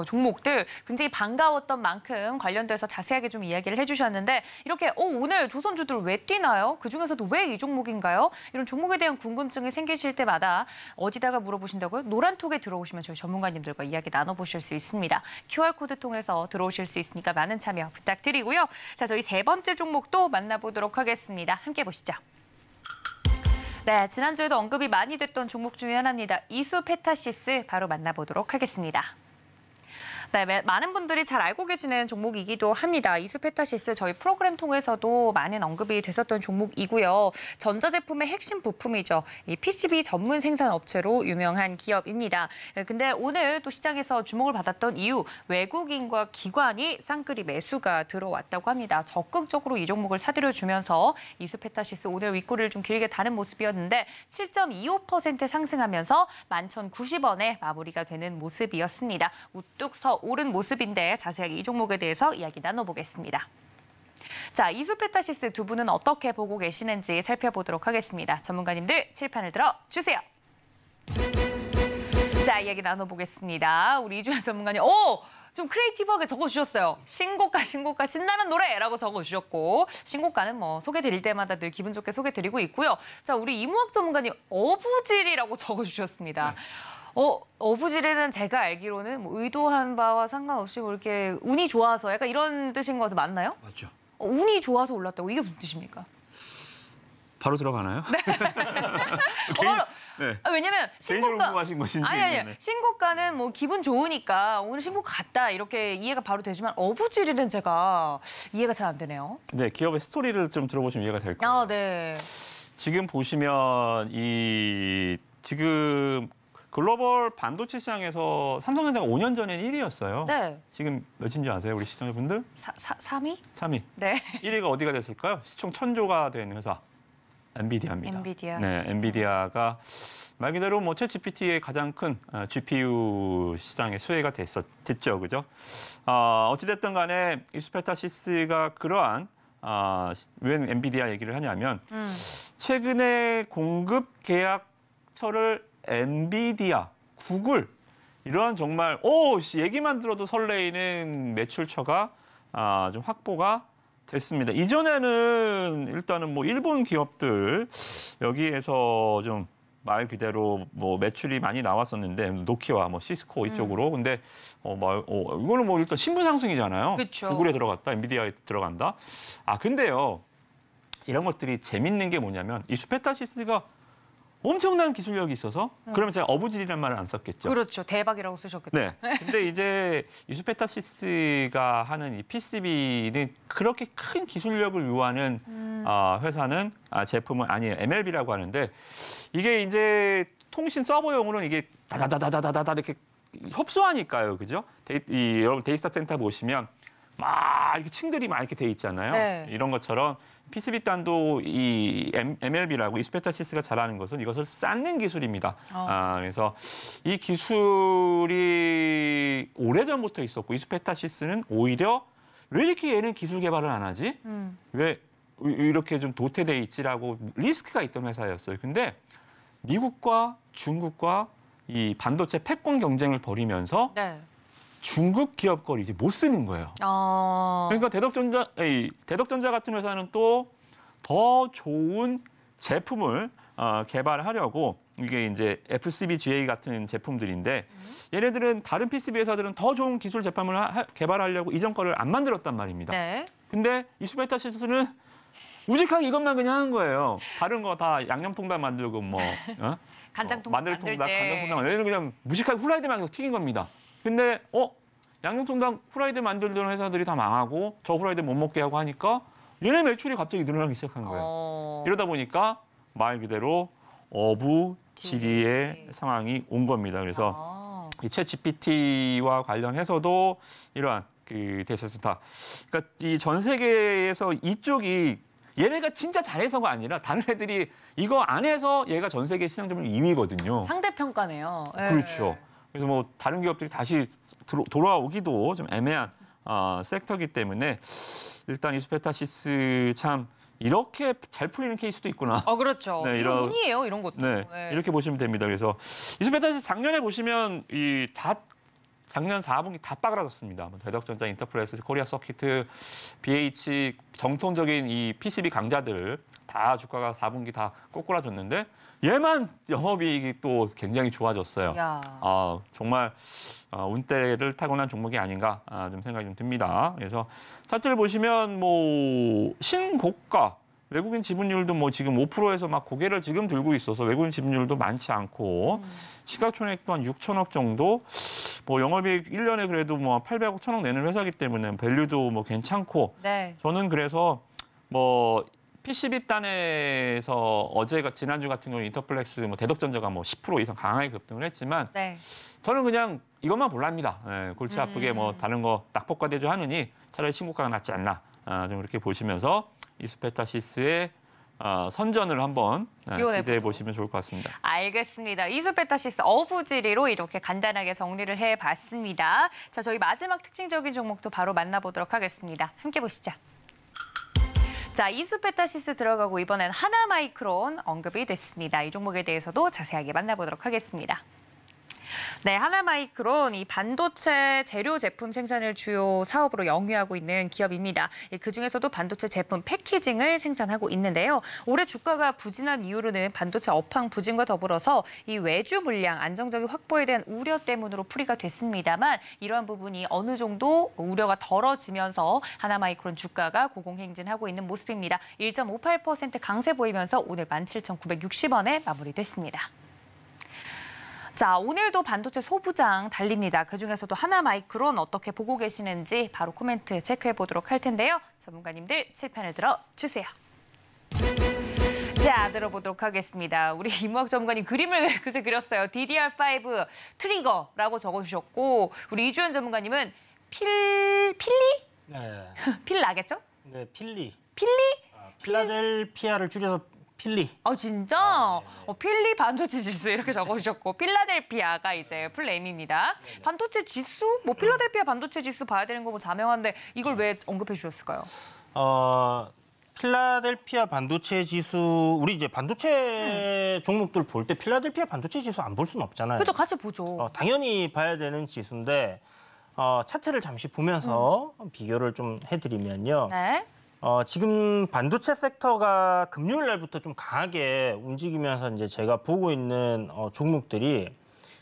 종목들 굉장히 반가웠던 만큼 관련돼서 자세하게 좀 이야기를 해주셨는데 이렇게 오늘 조선주들 왜 뛰나요? 그중에서도 왜 이 종목인가요? 이런 종목에 대한 궁금증이 생기실 때마다 어디다가 물어보신다고요? 노란톡에 들어오시면 저희 전문가님들과 이야기 나눠보실 수 있습니다. QR코드 통해서 들어오실 수 있으니까 많은 참여 부탁드리고요. 자, 저희 세 번째 종목도 만나보도록 하겠습니다. 함께 보시죠. 네, 지난주에도 언급이 많이 됐던 종목 중에 하나입니다. 이수페타시스 바로 만나보도록 하겠습니다. 네, 많은 분들이 잘 알고 계시는 종목이기도 합니다. 이수페타시스 저희 프로그램 통해서도 많은 언급이 됐었던 종목이고요. 전자제품의 핵심 부품이죠. 이 PCB 전문 생산 업체로 유명한 기업입니다. 근데 오늘 또 시장에서 주목을 받았던 이유, 외국인과 기관이 쌍끌이 매수가 들어왔다고 합니다. 적극적으로 이 종목을 사들여주면서 이수페타시스 오늘 윗꼬리를 좀 길게 다는 모습이었는데 7.25% 상승하면서 11,090원에 마무리가 되는 모습이었습니다. 우뚝 서 오른 모습인데 자세하게 이 종목에 대해서 이야기 나눠보겠습니다. 자, 이수페타시스 두 분은 어떻게 보고 계시는지 살펴보도록 하겠습니다. 전문가님들 칠판을 들어주세요. 자, 이야기 나눠보겠습니다. 우리 이주연 전문가님, 좀 크리에이티브하게 적어주셨어요. 신고가 신나는 노래라고 적어주셨고 신고가는 뭐 소개드릴 때마다 늘 기분 좋게 소개드리고 있고요. 자, 우리 이무학 전문가님 어부질이라고 적어주셨습니다. 어부지리는 제가 알기로는 뭐 의도한 바와 상관없이 뭐 이렇게 운이 좋아서 약간 이런 뜻인 것 맞나요? 맞죠. 운이 좋아서 올랐다고 이게 무슨 뜻입니까? 바로 들어가나요? 네. 왜냐면 신고가 궁금하신 것인지. 아니. 신고가는 뭐 기분 좋으니까 오늘 신고가 같다 이렇게 이해가 바로 되지만 어부지리는 제가 이해가 잘 안 되네요. 네, 기업의 스토리를 좀 들어보시면 이해가 될 거예요. 네. 지금 보시면 지금 글로벌 반도체 시장에서 삼성전자가 5년 전엔 1위였어요. 네. 지금 몇인 줄 아세요, 우리 시청자분들? 3위? 3위. 네. 1위가 어디가 됐을까요? 시총 1,000조가 된 회사. 엔비디아입니다. 엔비디아. 네, 엔비디아가 말 그대로 뭐 챗GPT의 가장 큰 GPU 시장의 수혜가 됐죠, 그죠? 어찌됐든 간에 이수페타시스가 그러한 왜 엔비디아 얘기를 하냐면 최근에 공급 계약처를 엔비디아, 구글 이러한 정말 얘기만 들어도 설레이는 매출처가 좀 확보가 됐습니다. 이전에는 일단은 뭐 일본 기업들 여기에서 좀 말 그대로 뭐 매출이 많이 나왔었는데 노키아, 뭐 시스코 이쪽으로 근데 이거는 뭐 일단 신분 상승이잖아요. 그쵸. 구글에 들어갔다, 엔비디아에 들어간다. 근데요 이런 것들이 재밌는 게 뭐냐면 이 수페타시스가 엄청난 기술력이 있어서 그러면 제가 어부질이라는 말을 안 썼겠죠. 그렇죠. 대박이라고 쓰셨겠죠. 네. 근데 이제 이수페타시스가 하는 이 PCB는 그렇게 큰 기술력을 요하는 회사는 제품은 아니에요. MLB라고 하는데 이게 이제 통신 서버용으로는 이게 다다다다다다다 이렇게 흡수하니까요. 그죠? 여러분 데이터 센터 보시면 막 이렇게 층들이 막 이렇게 돼 있잖아요. 네. 이런 것처럼 PCB단도 이 MLB라고 이스페타시스가 잘하는 것은 이것을 쌓는 기술입니다. 그래서 이 기술이 오래전부터 있었고 이스페타시스는 오히려 왜 이렇게 얘는 기술 개발을 안 하지? 왜 이렇게 좀 도태돼 있지라고 리스크가 있던 회사였어요. 근데 미국과 중국과 이 반도체 패권 경쟁을 벌이면서 네. 중국 기업 걸 이제 못 쓰는 거예요. 그러니까 대덕전자 같은 회사는 또 더 좋은 제품을 개발하려고 이게 이제 FCBGA 같은 제품들인데 얘네들은 다른 PCB 회사들은 더 좋은 기술 제품을 개발하려고 이전 거를 안 만들었단 말입니다. 네. 근데 이스페타시스는 우직하게 이것만 그냥 한 거예요. 다른 거 다 양념통닭 만들고 뭐 간장통닭 마늘통닭, 만들 때. 간장통닭 얘는 그냥 무식하게 후라이드만 계속 튀긴 겁니다. 근데 양념통닭 후라이드 만들던 회사들이 다 망하고 저 후라이드 못 먹게 하고 하니까 얘네 매출이 갑자기 늘어나기 시작한 거예요. 이러다 보니까 말 그대로 어부지리의 상황이 온 겁니다. 그래서 이 챗GPT와 관련해서도 이러한 그 대세스타. 그러니까 이 전 세계에서 이쪽이 얘네가 진짜 잘해서가 아니라 다른 애들이 이거 안 해서 얘가 전 세계 시장 점유율 2위거든요. 상대평가네요. 네. 그렇죠. 그래서 뭐 다른 기업들이 다시 돌아오기도 좀 애매한 섹터이기 때문에 일단 이스페타시스 참 이렇게 잘 풀리는 케이스도 있구나. 그렇죠. 네, 이런 운이에요, 이런 것도. 네, 이렇게 보시면 됩니다. 그래서 이스페타시스 작년에 보시면 작년 4분기 다 빠그라졌습니다. 대덕전자, 인터프레스, 코리아 서키트, BH 정통적인 이 PCB 강자들 다 주가가 4분기 다 꼬꾸라졌는데 얘만 영업이익이 또 굉장히 좋아졌어요. 정말 운대를 타고난 종목이 아닌가 좀 생각이 좀 듭니다. 그래서 차트를 보시면 뭐 신고가 외국인 지분율도 뭐 지금 5%에서 막 고개를 지금 들고 있어서 외국인 지분율도 많지 않고 시가총액도 한 6천억 정도, 뭐 영업이익 1년에 그래도 뭐 800억, 1,000억 내는 회사이기 때문에 밸류도 뭐 괜찮고 네. 저는 그래서 뭐 PCB단에서 지난주 같은 경우 인터플렉스 뭐 대덕전자가 뭐 10% 이상 강하게 급등을 했지만 네. 저는 그냥 이것만 볼랍니다. 골치 아프게 뭐 다른 거 낙폭과 대조하느니 차라리 신고가가 낫지 않나 좀 이렇게 보시면서 이스페타시스의 선전을 한번 기대해 보시면 좋을 것 같습니다. 알겠습니다. 이스페타시스 어부지리로 이렇게 간단하게 정리를 해봤습니다. 자, 저희 마지막 특징적인 종목도 바로 만나보도록 하겠습니다. 함께 보시죠. 자, 이스페타시스 들어가고 이번엔 하나마이크론 언급이 됐습니다. 이 종목에 대해서도 자세하게 만나보도록 하겠습니다. 네, 하나마이크론 이 반도체 재료 제품 생산을 주요 사업으로 영위하고 있는 기업입니다. 그중에서도 반도체 제품 패키징을 생산하고 있는데요. 올해 주가가 부진한 이유로는 반도체 업황 부진과 더불어서 이 외주 물량 안정적인 확보에 대한 우려 때문으로 풀이가 됐습니다만 이러한 부분이 어느 정도 우려가 덜어지면서 하나마이크론 주가가 고공행진하고 있는 모습입니다. 1.58% 강세 보이면서 오늘 17,960원에 마무리됐습니다. 자, 오늘도 반도체 소부장 달립니다. 그중에서도 하나마이크론 어떻게 보고 계시는지 바로 코멘트 체크해 보도록 할 텐데요. 전문가님들 칠판을 들어주세요. 자, 들어보도록 하겠습니다. 우리 임무학 전문가님 그림을 그새 그렸어요. DDR5 트리거라고 적어주셨고 우리 이주연 전문가님은 필리? 네. 필 나겠죠? 네, 필리. 필리? 필라델피아를 줄여서 필리. 진짜? 필리 반도체 지수 이렇게 적어주셨고 필라델피아가 이제 풀네임입니다. 반도체 지수? 뭐 필라델피아 반도체 지수 봐야 되는 거 뭐 자명한데 이걸 왜 언급해 주셨을까요? 필라델피아 반도체 지수, 우리 이제 반도체 종목들 볼 때 필라델피아 반도체 지수 안 볼 수는 없잖아요. 그렇죠, 같이 보죠. 당연히 봐야 되는 지수인데 차트를 잠시 보면서 비교를 좀 해드리면요. 네. 지금 반도체 섹터가 금요일 날부터 좀 강하게 움직이면서 이제 제가 보고 있는 종목들이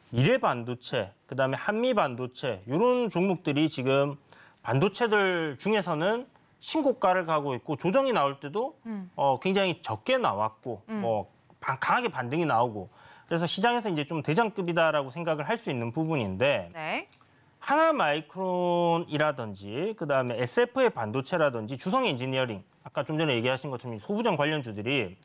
미래 반도체, 그다음에 한미 반도체 이런 종목들이 지금 반도체들 중에서는 신고가를 가고 있고 조정이 나올 때도 굉장히 적게 나왔고 강하게 반등이 나오고 그래서 시장에서 이제 좀 대장급이다라고 생각을 할 수 있는 부분인데. 네. 하나마이크론이라든지 그다음에 SF의 반도체라든지 주성 엔지니어링 아까 좀 전에 얘기하신 것처럼 소부장 관련주들이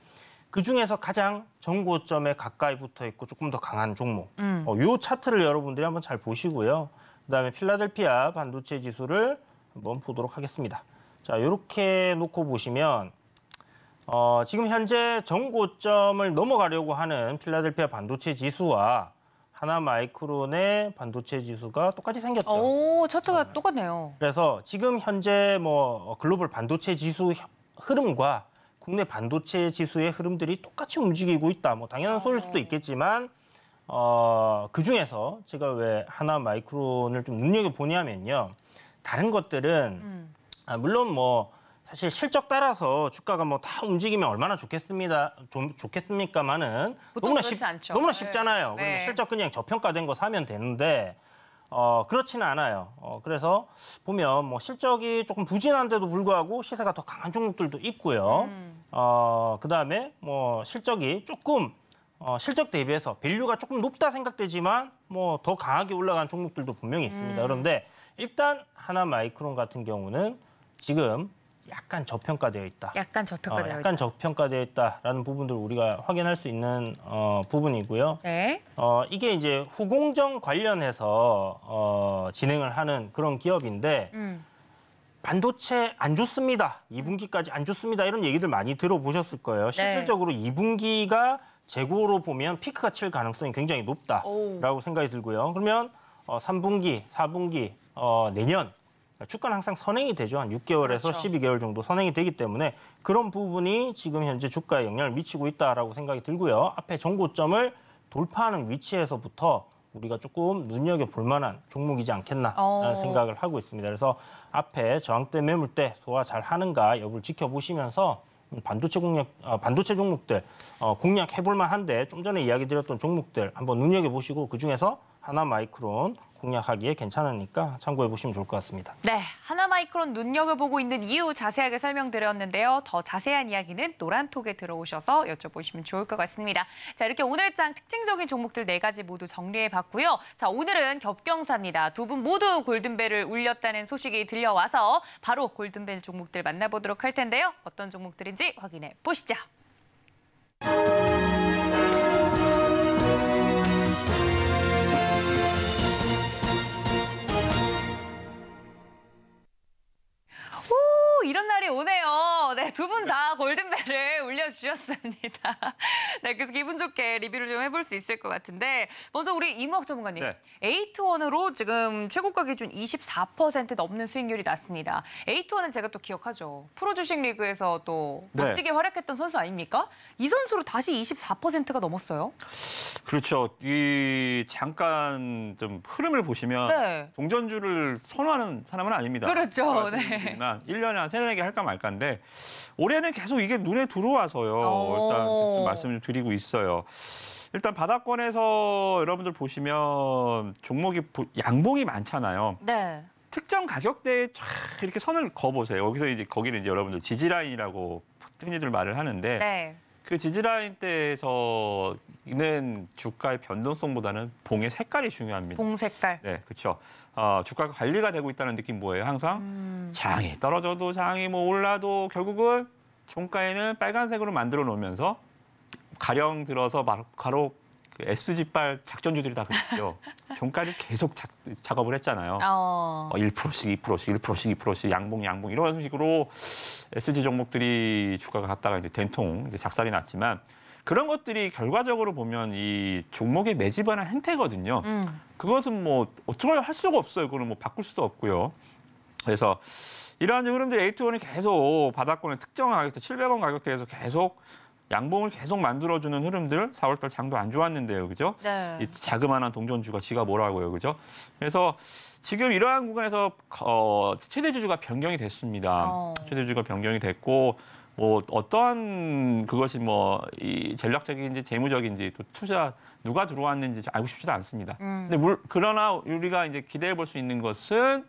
그중에서 가장 전고점에 가까이 붙어 있고 조금 더 강한 종목. 요 차트를 여러분들이 한번 잘 보시고요. 그다음에 필라델피아 반도체 지수를 한번 보도록 하겠습니다. 자, 이렇게 놓고 보시면 지금 현재 전고점을 넘어가려고 하는 필라델피아 반도체 지수와 하나마이크론의 반도체 지수가 똑같이 생겼죠. 오, 차트가 똑같네요. 그래서 지금 현재 뭐 글로벌 반도체 지수 흐름과 국내 반도체 지수의 흐름들이 똑같이 움직이고 있다. 뭐 당연한 소리일 수도 있겠지만 그 중에서 제가 왜 하나마이크론을 좀 눈여겨보냐면요. 다른 것들은 물론 뭐 사실 실적 따라서 주가가 뭐 다 움직이면 얼마나 좋겠습니까만은 너무나 쉽잖아요. 네. 그러면 실적 그냥 저평가된 거 사면 되는데 그렇지는 않아요. 그래서 보면 뭐 실적이 조금 부진한데도 불구하고 시세가 더 강한 종목들도 있고요. 그다음에 뭐 실적이 조금 실적 대비해서 밸류가 조금 높다 생각되지만 뭐 더 강하게 올라간 종목들도 분명히 있습니다. 그런데 일단 하나마이크론 같은 경우는 지금 약간 저평가되어 있다. 약간 저평가되어 약간 저평가되어 있다라는 부분들을 우리가 확인할 수 있는 부분이고요. 네. 이게 이제 후공정 관련해서 진행을 하는 그런 기업인데 반도체 안 좋습니다. 2분기까지 안 좋습니다. 이런 얘기들 많이 들어보셨을 거예요. 실질적으로 2분기가 재고로 보면 피크가 칠 가능성이 굉장히 높다라고 생각이 들고요. 그러면 3분기, 4분기, 내년 주가는 항상 선행이 되죠. 한 6개월에서 그렇죠. 12개월 정도 선행이 되기 때문에 그런 부분이 지금 현재 주가에 영향을 미치고 있다라고 생각이 들고요. 앞에 정고점을 돌파하는 위치에서부터 우리가 조금 눈여겨볼 만한 종목이지 않겠나라는 생각을 하고 있습니다. 그래서 앞에 저항대 매물대 소화 잘 하는가 여부를 지켜보시면서 반도체 종목들 공략해볼 만한데 좀 전에 이야기 드렸던 종목들 한번 눈여겨보시고 그중에서 하나마이크론 공략하기에 괜찮으니까 참고해 보시면 좋을 것 같습니다. 네, 하나마이크론 눈여겨보고 있는 이유 자세하게 설명드렸는데요. 더 자세한 이야기는 노란톡에 들어오셔서 여쭤보시면 좋을 것 같습니다. 자, 이렇게 오늘장 특징적인 종목들 4가지 모두 정리해봤고요. 자, 오늘은 겹경사입니다. 두 분 모두 골든벨을 울렸다는 소식이 들려와서 바로 골든벨 종목들 만나보도록 할 텐데요. 어떤 종목들인지 확인해 보시죠. 이런 날이 오네요. 네, 두 분 다 골든벨을 울려주셨습니다. 네, 그래서 기분 좋게 리뷰를 좀 해볼 수 있을 것 같은데 먼저 우리 이무학 전문가님, 네. 에이트원으로 지금 최고가 기준 24% 넘는 수익률이 났습니다. 에이트원은 제가 또 기억하죠. 프로주식 리그에서 또 멋지게 활약했던 선수 아닙니까? 이 선수로 다시 24%가 넘었어요. 그렇죠. 이 잠깐 좀 흐름을 보시면 동전주를 선호하는 사람은 아닙니다. 그렇죠. 네. 1년에 한 3-4개 할까 말까인데 올해는 계속 이게 눈에 들어와서요. 일단 좀 말씀을 드리고 있어요. 일단 바닥권에서 여러분들 보시면 종목이 양봉이 많잖아요. 네. 특정 가격대에 쫙 이렇게 선을 그어보세요. 거기는 이제 여러분들 지지라인이라고 흔히들 말을 하는데 그 지지라인 대에서 있는 주가의 변동성보다는 봉의 색깔이 중요합니다. 봉 색깔. 네, 그렇죠. 주가가 관리가 되고 있다는 느낌 뭐예요? 항상 장이 떨어져도 장이 뭐 올라도 결국은 종가에는 빨간색으로 만들어 놓으면서 가령 들어서 바로 그 SG발 작전주들이 다 그랬죠. 종가를 계속 작업을 했잖아요. 1%씩, 2%씩, 1%씩, 2%씩 양봉 이런 식으로 SG 종목들이 주가가 갔다가 이제 된통 이제 작살이 났지만 그런 것들이 결과적으로 보면 이 종목의 매집하는 행태거든요. 그것은 뭐 어떻게 할 수가 없어요. 그거는 뭐 바꿀 수도 없고요. 그래서 이러한 흐름들 에이트원이 계속 바닥권의 특정 가격대 700원 가격대에서 계속 양봉을 계속 만들어주는 흐름들 4월달 장도 안 좋았는데요. 그죠? 네. 이 자그마한 동전주가 지가 뭐라고요. 그죠? 그래서 지금 이러한 구간에서 최대주주가 변경이 됐습니다. 최대주주가 변경이 됐고 뭐 어떠한 그것이 뭐 이 전략적인지 재무적인지 또 투자 누가 들어왔는지 알고 싶지도 않습니다. 근데 그러나 우리가 이제 기대해 볼 수 있는 것은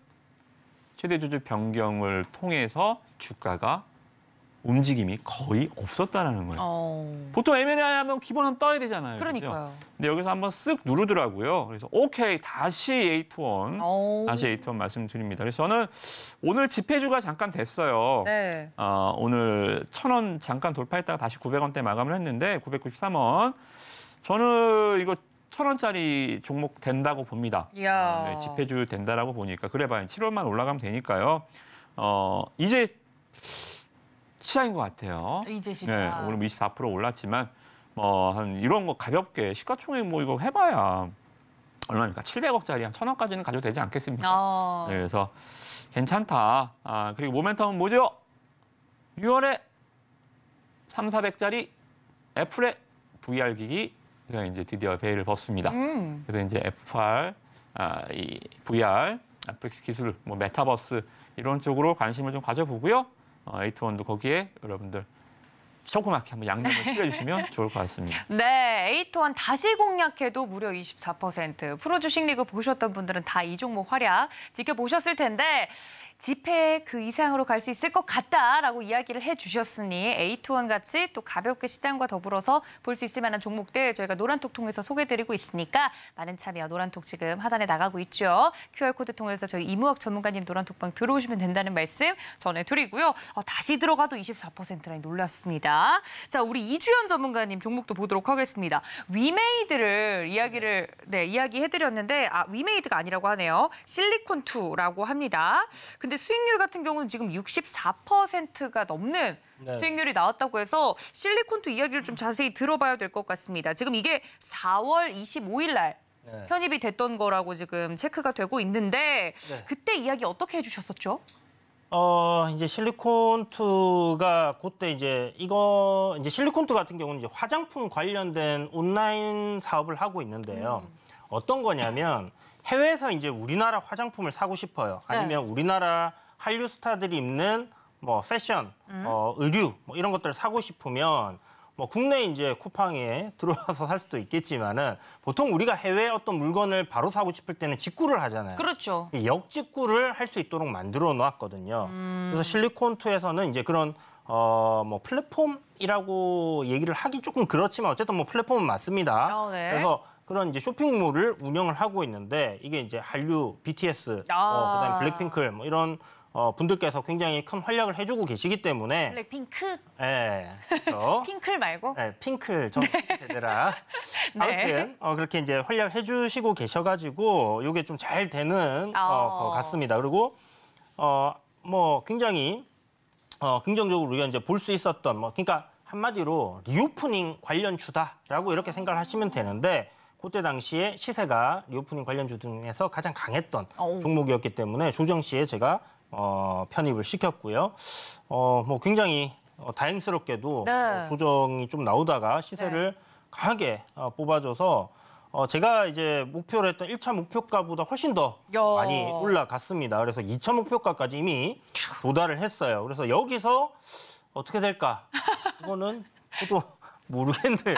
최대주주 변경을 통해서 주가가 움직임이 거의 없었다라는 거예요. 보통 M&A 하면 기본 한번 떠야 되잖아요. 그러니까요. 그렇죠? 근데 여기서 한번 쓱 누르더라고요. 그래서 오케이 다시 에이트원 말씀드립니다. 그래서 저는 오늘 집회주가 잠깐 됐어요. 네. 오늘 1,000원 잠깐 돌파했다가 다시 900원대 마감을 했는데 993원. 저는 이거 1,000원짜리 종목 된다고 봅니다. 이야. 집회주 된다라고 보니까 그래봐야 7월만 올라가면 되니까요. 이제 시작인 것 같아요. 이제 시작. 네, 오늘 24% 올랐지만 한 이런 거 가볍게 시가총액 뭐 이거 해봐야 얼마입니까? 700억짜리 한 1,000원까지는 가져도 되지 않겠습니까? 네, 그래서 괜찮다. 그리고 모멘텀은 뭐죠? 6월에 3,400짜리 애플의 VR 기기가 이제 드디어 베일을 벗습니다. 그래서 이제 F8, 이 VR, FX 기술, 뭐 메타버스 이런 쪽으로 관심을 좀 가져보고요. 에이트원도 거기에 여러분들 조그맣게 한번 양념을 튀겨주시면 좋을 것 같습니다. 네, 에이트원 다시 공략해도 무려 24%. 프로주식 리그 보셨던 분들은 다 이 종목 활약 지켜보셨을 텐데 집회 그 이상으로 갈 수 있을 것 같다라고 이야기를 해주셨으니 에이트원 같이 또 가볍게 시장과 더불어서 볼 수 있을 만한 종목들 저희가 노란톡 통해서 소개해드리고 있으니까 많은 참여 노란톡 지금 하단에 나가고 있죠. QR코드 통해서 저희 이무학 전문가님 노란톡방 들어오시면 된다는 말씀 전해드리고요. 다시 들어가도 24%라니 놀랐습니다. 자, 우리 이주연 전문가님 종목도 보도록 하겠습니다. 위메이드를 이야기해드렸는데 위메이드가 아니라고 하네요. 실리콘2라고 합니다. 근데 수익률 같은 경우는 지금 64%가 넘는 수익률이 나왔다고 해서 실리콘2 이야기를 좀 자세히 들어봐야 될 것 같습니다. 지금 이게 4월 25일 날 편입이 됐던 거라고 지금 체크가 되고 있는데 그때 이야기 어떻게 해주셨었죠? 이제 실리콘2가 그때 이제 실리콘2 같은 경우는 이제 화장품 관련된 온라인 사업을 하고 있는데요. 어떤 거냐면 해외에서 이제 우리나라 화장품을 사고 싶어요. 아니면 우리나라 한류 스타들이 입는 뭐 패션, 의류 뭐 이런 것들을 사고 싶으면 뭐 국내 이제 쿠팡에 들어와서 살 수도 있겠지만은 보통 우리가 해외 어떤 물건을 바로 사고 싶을 때는 직구를 하잖아요. 그렇죠. 역직구를 할 수 있도록 만들어 놓았거든요. 그래서 실리콘2에서는 이제 그런 뭐 플랫폼이라고 얘기를 하긴 조금 그렇지만 어쨌든 뭐 플랫폼은 맞습니다. 그래서 그런 이제 쇼핑몰을 운영을 하고 있는데 이게 이제 한류, BTS, 그다음에 블랙핑크 뭐 이런 분들께서 굉장히 큰 활약을 해주고 계시기 때문에 블랙핑크? 네, 그렇죠. 핑클 말고? 네, 핑클 전 세대라. 아무튼 그렇게 이제 활약해주시고 계셔가지고 이게 좀 잘 되는 것 같습니다. 그리고 뭐 굉장히 긍정적으로 우리가 이제 볼 수 있었던 그러니까 한마디로 리오프닝 관련주다라고 이렇게 생각을 하시면 되는데. 그때 당시에 시세가 리오프닝 관련주 중에서 가장 강했던 종목이었기 때문에 조정 시에 제가 편입을 시켰고요. 뭐 굉장히 다행스럽게도 조정이 좀 나오다가 시세를 강하게 뽑아줘서 제가 이제 목표로 했던 1차 목표가보다 훨씬 더 많이 올라갔습니다. 그래서 2차 목표가까지 이미 도달을 했어요. 그래서 여기서 어떻게 될까? 이거는 저도 모르겠네요.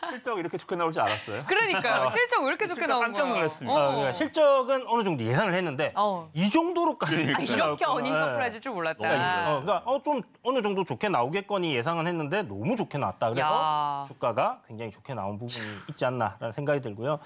실적 이렇게 좋게 나올 줄 알았어요? 그러니까요. 실적 왜 이렇게 좋게 나온 거예요? 깜짝 놀랐습니다. 실적은 어느 정도 예상을 했는데 이 정도로까지 이렇게 어닝 서프라이즈일 줄 몰랐다. 그러니까 좀 어느 정도 좋게 나오겠거니 예상은 했는데 너무 좋게 나왔다. 그래서 주가가 굉장히 좋게 나온 부분이 있지 않나라는 생각이 들고요.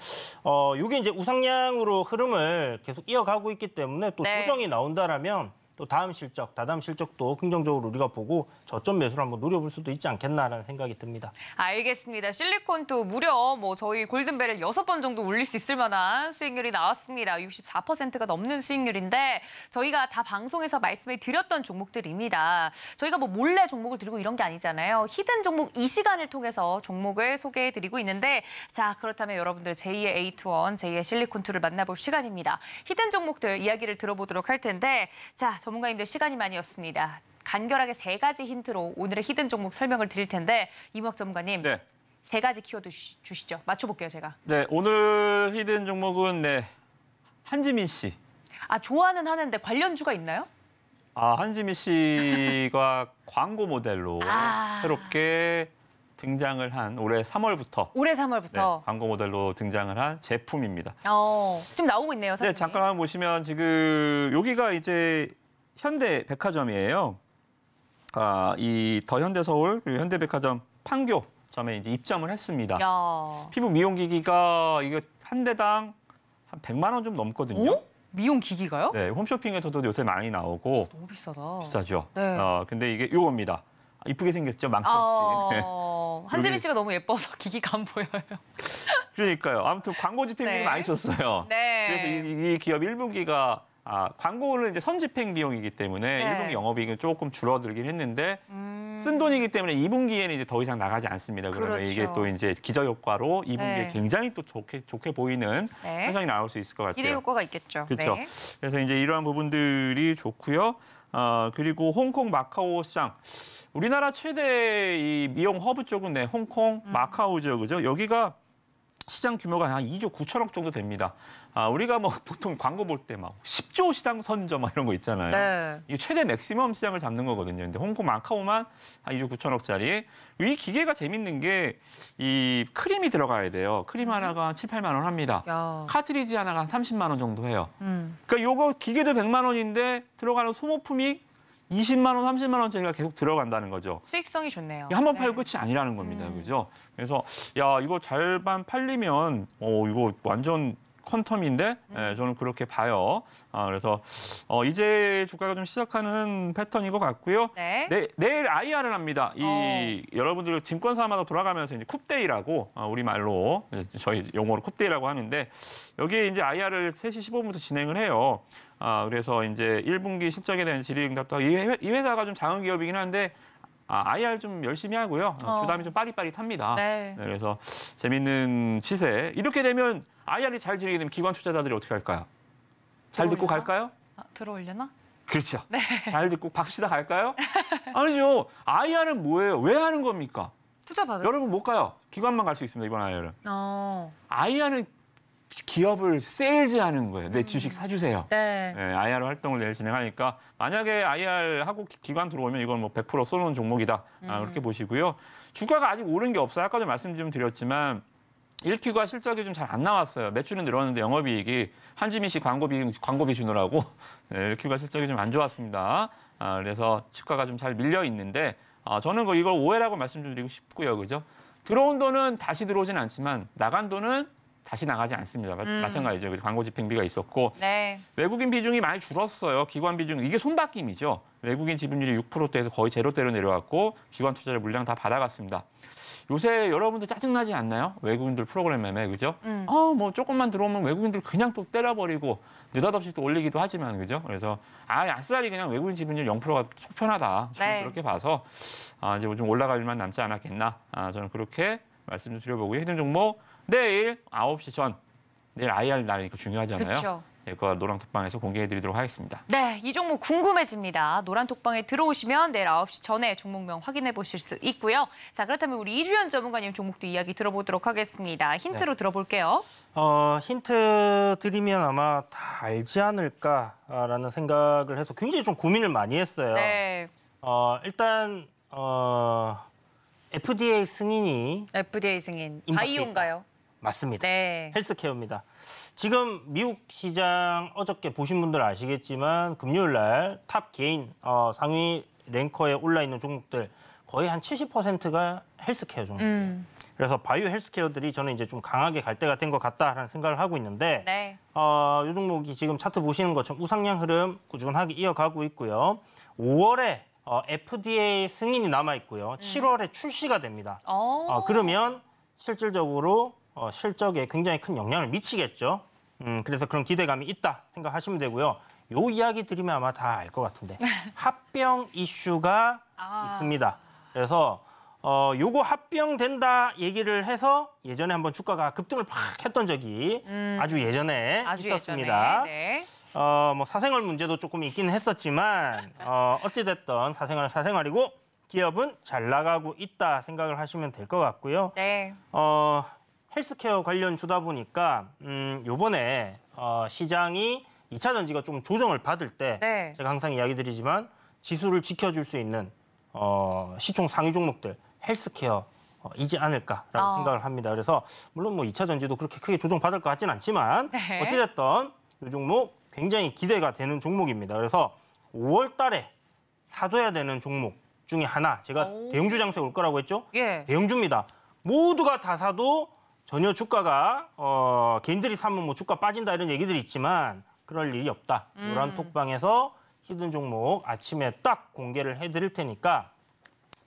이게 이제 우상향으로 흐름을 계속 이어가고 있기 때문에 또 조정이 나온다라면 또 다음 실적, 다다음 실적도 긍정적으로 우리가 보고 저점 매수를 한번 노려볼 수도 있지 않겠나라는 생각이 듭니다. 알겠습니다. 실리콘도 무려 저희 골든벨을 6번 정도 울릴 수 있을 만한 수익률이 나왔습니다. 64%가 넘는 수익률인데 저희가 다 방송에서 말씀을 드렸던 종목들입니다. 저희가 뭐 몰래 종목을 드리고 이런 게 아니잖아요. 히든 종목 이 시간을 통해서 종목을 소개해드리고 있는데 자, 그렇다면 여러분들 제2의 에이트원, 제2의 실리콘2를 만나볼 시간입니다. 히든 종목들 이야기를 들어보도록 할 텐데 자, 전문가님들 시간이 많이 없습니다. 간결하게 3가지 힌트로 오늘의 히든 종목 설명을 드릴 텐데 이무학 전문가님 3가지 키워드 주시죠. 맞춰볼게요, 제가. 네, 오늘 히든 종목은 한지민 씨. 좋아는 하는데 관련주가 있나요? 한지민 씨가 광고 모델로 새롭게 등장을 한 올해 3월부터. 올해 3월부터. 광고 모델로 등장을 한 제품입니다. 지금 나오고 있네요, 사진이. 네, 잠깐 보시면 지금 여기가 이제 현대백화점이에요. 이 더 현대서울 그리고 현대백화점 판교점에 이제 입점을 했습니다. 피부 미용기기가 이게 한 대당 한 100만 원 좀 넘거든요. 미용기기가요? 네, 홈쇼핑에서도 요새 많이 나오고. 너무 비싸다. 비싸죠. 네. 근데 이게 요겁니다. 이쁘게 생겼죠, 망치 없이. 한지민 씨가 너무 예뻐서 기기가 안 보여요. 그러니까요. 아무튼 광고 집행비용이 네. 많이 썼어요. 네. 그래서 이 기업 1분기가 광고는 이제 선집행 비용이기 때문에 네. 1분기 영업이익은 조금 줄어들긴 했는데 쓴 돈이기 때문에 2분기에는 이제 더 이상 나가지 않습니다. 그러면 그렇죠. 이게 또 이제 기저 효과로 2분기에 네. 굉장히 또 좋게 보이는 네. 현상이 나올 수 있을 것 같아요. 기대 효과가 있겠죠. 그렇죠. 네. 그래서 이제 이러한 부분들이 좋고요. 그리고 홍콩 마카오 시장. 우리나라 최대 이 미용 허브 쪽은 네, 홍콩 마카오죠. 그죠? 여기가 시장 규모가 한 2조 9천억 정도 됩니다. 우리가 뭐 보통 광고 볼 때 막 10조 시장 선점 막 이런 거 있잖아요. 네. 이게 최대 맥시멈 시장을 잡는 거거든요. 근데 홍콩 마카오만 한 2조 9천억짜리. 이 기계가 재밌는 게 이 크림이 들어가야 돼요. 크림 하나가 7, 8만 원 합니다. 야. 카트리지 하나가 한 30만 원 정도 해요. 그러니까 요거 기계도 100만 원인데 들어가는 소모품이 20만 원, 30만 원짜리가 계속 들어간다는 거죠. 수익성이 좋네요. 한 번 네. 팔고 끝이 아니라는 겁니다. 그죠? 그래서 야, 이거 잘만 팔리면 이거 완전 퀀텀인데 저는 그렇게 봐요. 그래서 이제 주가가 좀 시작하는 패턴인 것 같고요. 네. 내일 IR을 합니다. 여러분들 증권사마다 돌아가면서 이제 쿱데이라고 우리말로 저희 용어로 쿱데이라고 하는데 여기에 이제 IR을 3시 15분부터 진행을 해요. 그래서 이제 1분기 실적에 대한 질의응답도 하고 이 회사가 좀 작은 기업이긴 한데 IR 좀 열심히 하고요. 주담이 좀 빠릿빠릿합니다. 네. 그래서 재밌는 시세. 이렇게 되면 IR이 잘 진행이 되면 기관 투자자들이 어떻게 할까요? 잘 듣고 들어올려나? 갈까요? 들어올려나? 그렇죠. 네. 잘 듣고 박시다 갈까요? 아니죠. IR은 뭐예요? 왜 하는 겁니까? 투자 받을. 여러분 못 가요. 기관만 갈 수 있습니다. 이번 IR은. 어. IR은 기업을 세일즈하는 거예요. 내 주식 사주세요. 네. 네, IR 활동을 내일 진행하니까 만약에 IR 하고 기관 들어오면 이건 뭐 100% 쏘는 종목이다. 그렇게 보시고요. 주가가 아직 오른 게 없어요. 아까도 말씀 좀 드렸지만 1Q가 실적이 좀 잘 안 나왔어요. 매출은 늘었는데 영업이익이 한지민 씨 광고비 주느라고 1Q가 실적이 좀 안 좋았습니다. 그래서 주가가 좀 잘 밀려 있는데 저는 이걸 오해라고 말씀 좀 드리고 싶고요. 그죠? 들어온 돈은 다시 들어오진 않지만 나간 돈은 다시 나가지 않습니다. 마찬가지죠. 광고 집행비가 있었고 네. 외국인 비중이 많이 줄었어요. 기관 비중 이게 손바뀜이죠. 외국인 지분율이 6%대에서 거의 제로대로 내려왔고 기관 투자자 물량 다 받아갔습니다. 요새 여러분들 짜증나지 않나요? 외국인들 프로그램 매매 그죠? 뭐 조금만 들어오면 외국인들 그냥 또 때려버리고 느닷없이 또 올리기도 하지만 그죠? 그래서 아싸리 그냥 외국인 지분율 0%가 속 편하다. 저는 네. 그렇게 봐서 이제 좀 올라갈 일만 남지 않았겠나. 저는 그렇게 말씀 좀 드려보고요. 해당 종목 내일 9시 전 내일 IR 날이니까 중요하잖아요. 그렇죠. 그거 노랑톡방에서 공개해드리도록 하겠습니다. 네, 이 종목 궁금해집니다. 노란톡방에 들어오시면 내일 9시 전에 종목명 확인해 보실 수 있고요. 자, 그렇다면 우리 이주연 전문가님 종목도 이야기 들어보도록 하겠습니다. 힌트로 들어볼게요. 힌트 드리면 아마 다 알지 않을까라는 생각을 해서 굉장히 좀 고민을 많이 했어요. 네, 일단 FDA 승인이 FDA 승인. 임박돼 바이오인가요? 맞습니다. 네. 헬스케어입니다. 지금 미국 시장 어저께 보신 분들 아시겠지만 금요일 날 탑 개인 상위 랭커에 올라 있는 종목들 거의 한 70%가 헬스케어 종목. 그래서 바이오 헬스케어들이 저는 이제 좀 강하게 갈 때가 된 것 같다라는 생각을 하고 있는데 네. 이 종목이 지금 차트 보시는 것처럼 우상향 흐름 꾸준하게 이어가고 있고요. 5월에 FDA 승인이 남아 있고요. 7월에 출시가 됩니다. 그러면 실질적으로 실적에 굉장히 큰 영향을 미치겠죠. 그래서 그런 기대감이 있다 생각하시면 되고요. 요 이야기 드리면 아마 다 알 것 같은데 합병 이슈가 있습니다. 그래서 요거 합병된다 얘기를 해서 예전에 한번 주가가 급등을 팍 했던 적이 아주 예전에 있었습니다. 예전에. 네. 뭐 사생활 문제도 조금 있긴 했었지만 어찌됐든 사생활은 사생활이고 기업은 잘 나가고 있다 생각을 하시면 될 것 같고요. 네. 헬스케어 관련 주다 보니까 요번에 시장이 2차 전지가 좀 조정을 받을 때 네. 제가 항상 이야기 드리지만 지수를 지켜줄 수 있는 시총 상위 종목들 헬스케어이지 않을까라는 생각을 합니다. 그래서 물론 뭐 2차 전지도 그렇게 크게 조정받을 것 같지는 않지만 네. 어찌됐든 이 종목 굉장히 기대가 되는 종목입니다. 그래서 5월 달에 사둬야 되는 종목 중에 하나 제가 대형주 장세 올 거라고 했죠? 예. 대형주입니다. 모두가 다 사도 전혀 주가가 개인들이 사면 뭐 주가 빠진다 이런 얘기들이 있지만 그럴 일이 없다. 노란톡방에서 히든 종목 아침에 딱 공개를 해드릴 테니까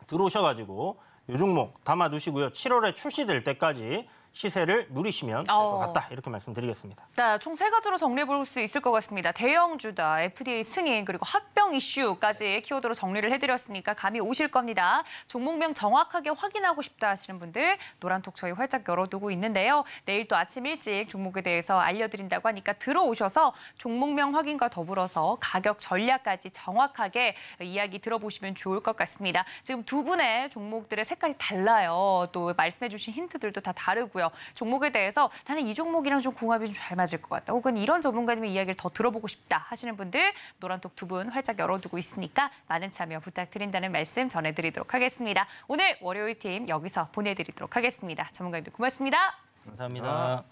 들어오셔가지고 이 종목 담아두시고요. 7월에 출시될 때까지 시세를 누리시면 될 것 같다. 이렇게 말씀드리겠습니다. 네, 총 3가지로 정리해볼 수 있을 것 같습니다. 대형주다, FDA 승인, 그리고 합병 이슈까지 키워드로 정리를 해드렸으니까 감이 오실 겁니다. 종목명 정확하게 확인하고 싶다 하시는 분들 노란톡 저희 활짝 열어두고 있는데요. 내일 또 아침 일찍 종목에 대해서 알려드린다고 하니까 들어오셔서 종목명 확인과 더불어서 가격 전략까지 정확하게 이야기 들어보시면 좋을 것 같습니다. 지금 두 분의 종목들의 색깔이 달라요. 또 말씀해 주신 힌트들도 다 다르고요. 종목에 대해서 나는 이 종목이랑 좀 궁합이 좀 잘 맞을 것 같다. 혹은 이런 전문가님의 이야기를 더 들어보고 싶다 하시는 분들 노란톡 두 분 활짝 열어두고 있으니까 많은 참여 부탁드린다는 말씀 전해드리도록 하겠습니다. 오늘 월요일 팀 여기서 보내드리도록 하겠습니다. 전문가님들 고맙습니다. 감사합니다.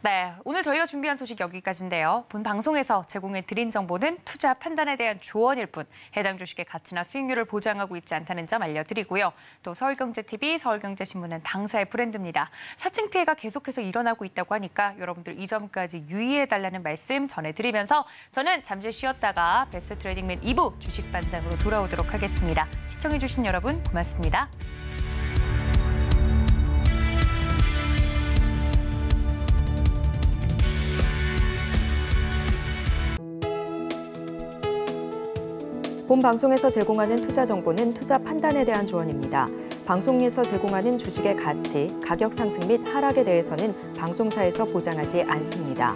네, 오늘 저희가 준비한 소식 여기까지인데요. 본 방송에서 제공해드린 정보는 투자 판단에 대한 조언일 뿐 해당 주식의 가치나 수익률을 보장하고 있지 않다는 점 알려드리고요. 또 서울경제TV, 서울경제신문은 당사의 브랜드입니다. 사칭 피해가 계속해서 일어나고 있다고 하니까 여러분들 이 점까지 유의해달라는 말씀 전해드리면서 저는 잠시 쉬었다가 베스트 트레이딩맨 2부 주식 반장으로 돌아오도록 하겠습니다. 시청해주신 여러분 고맙습니다. 본 방송에서 제공하는 투자 정보는 투자 판단에 대한 조언입니다. 방송에서 제공하는 주식의 가치, 가격 상승 및 하락에 대해서는 방송사에서 보장하지 않습니다.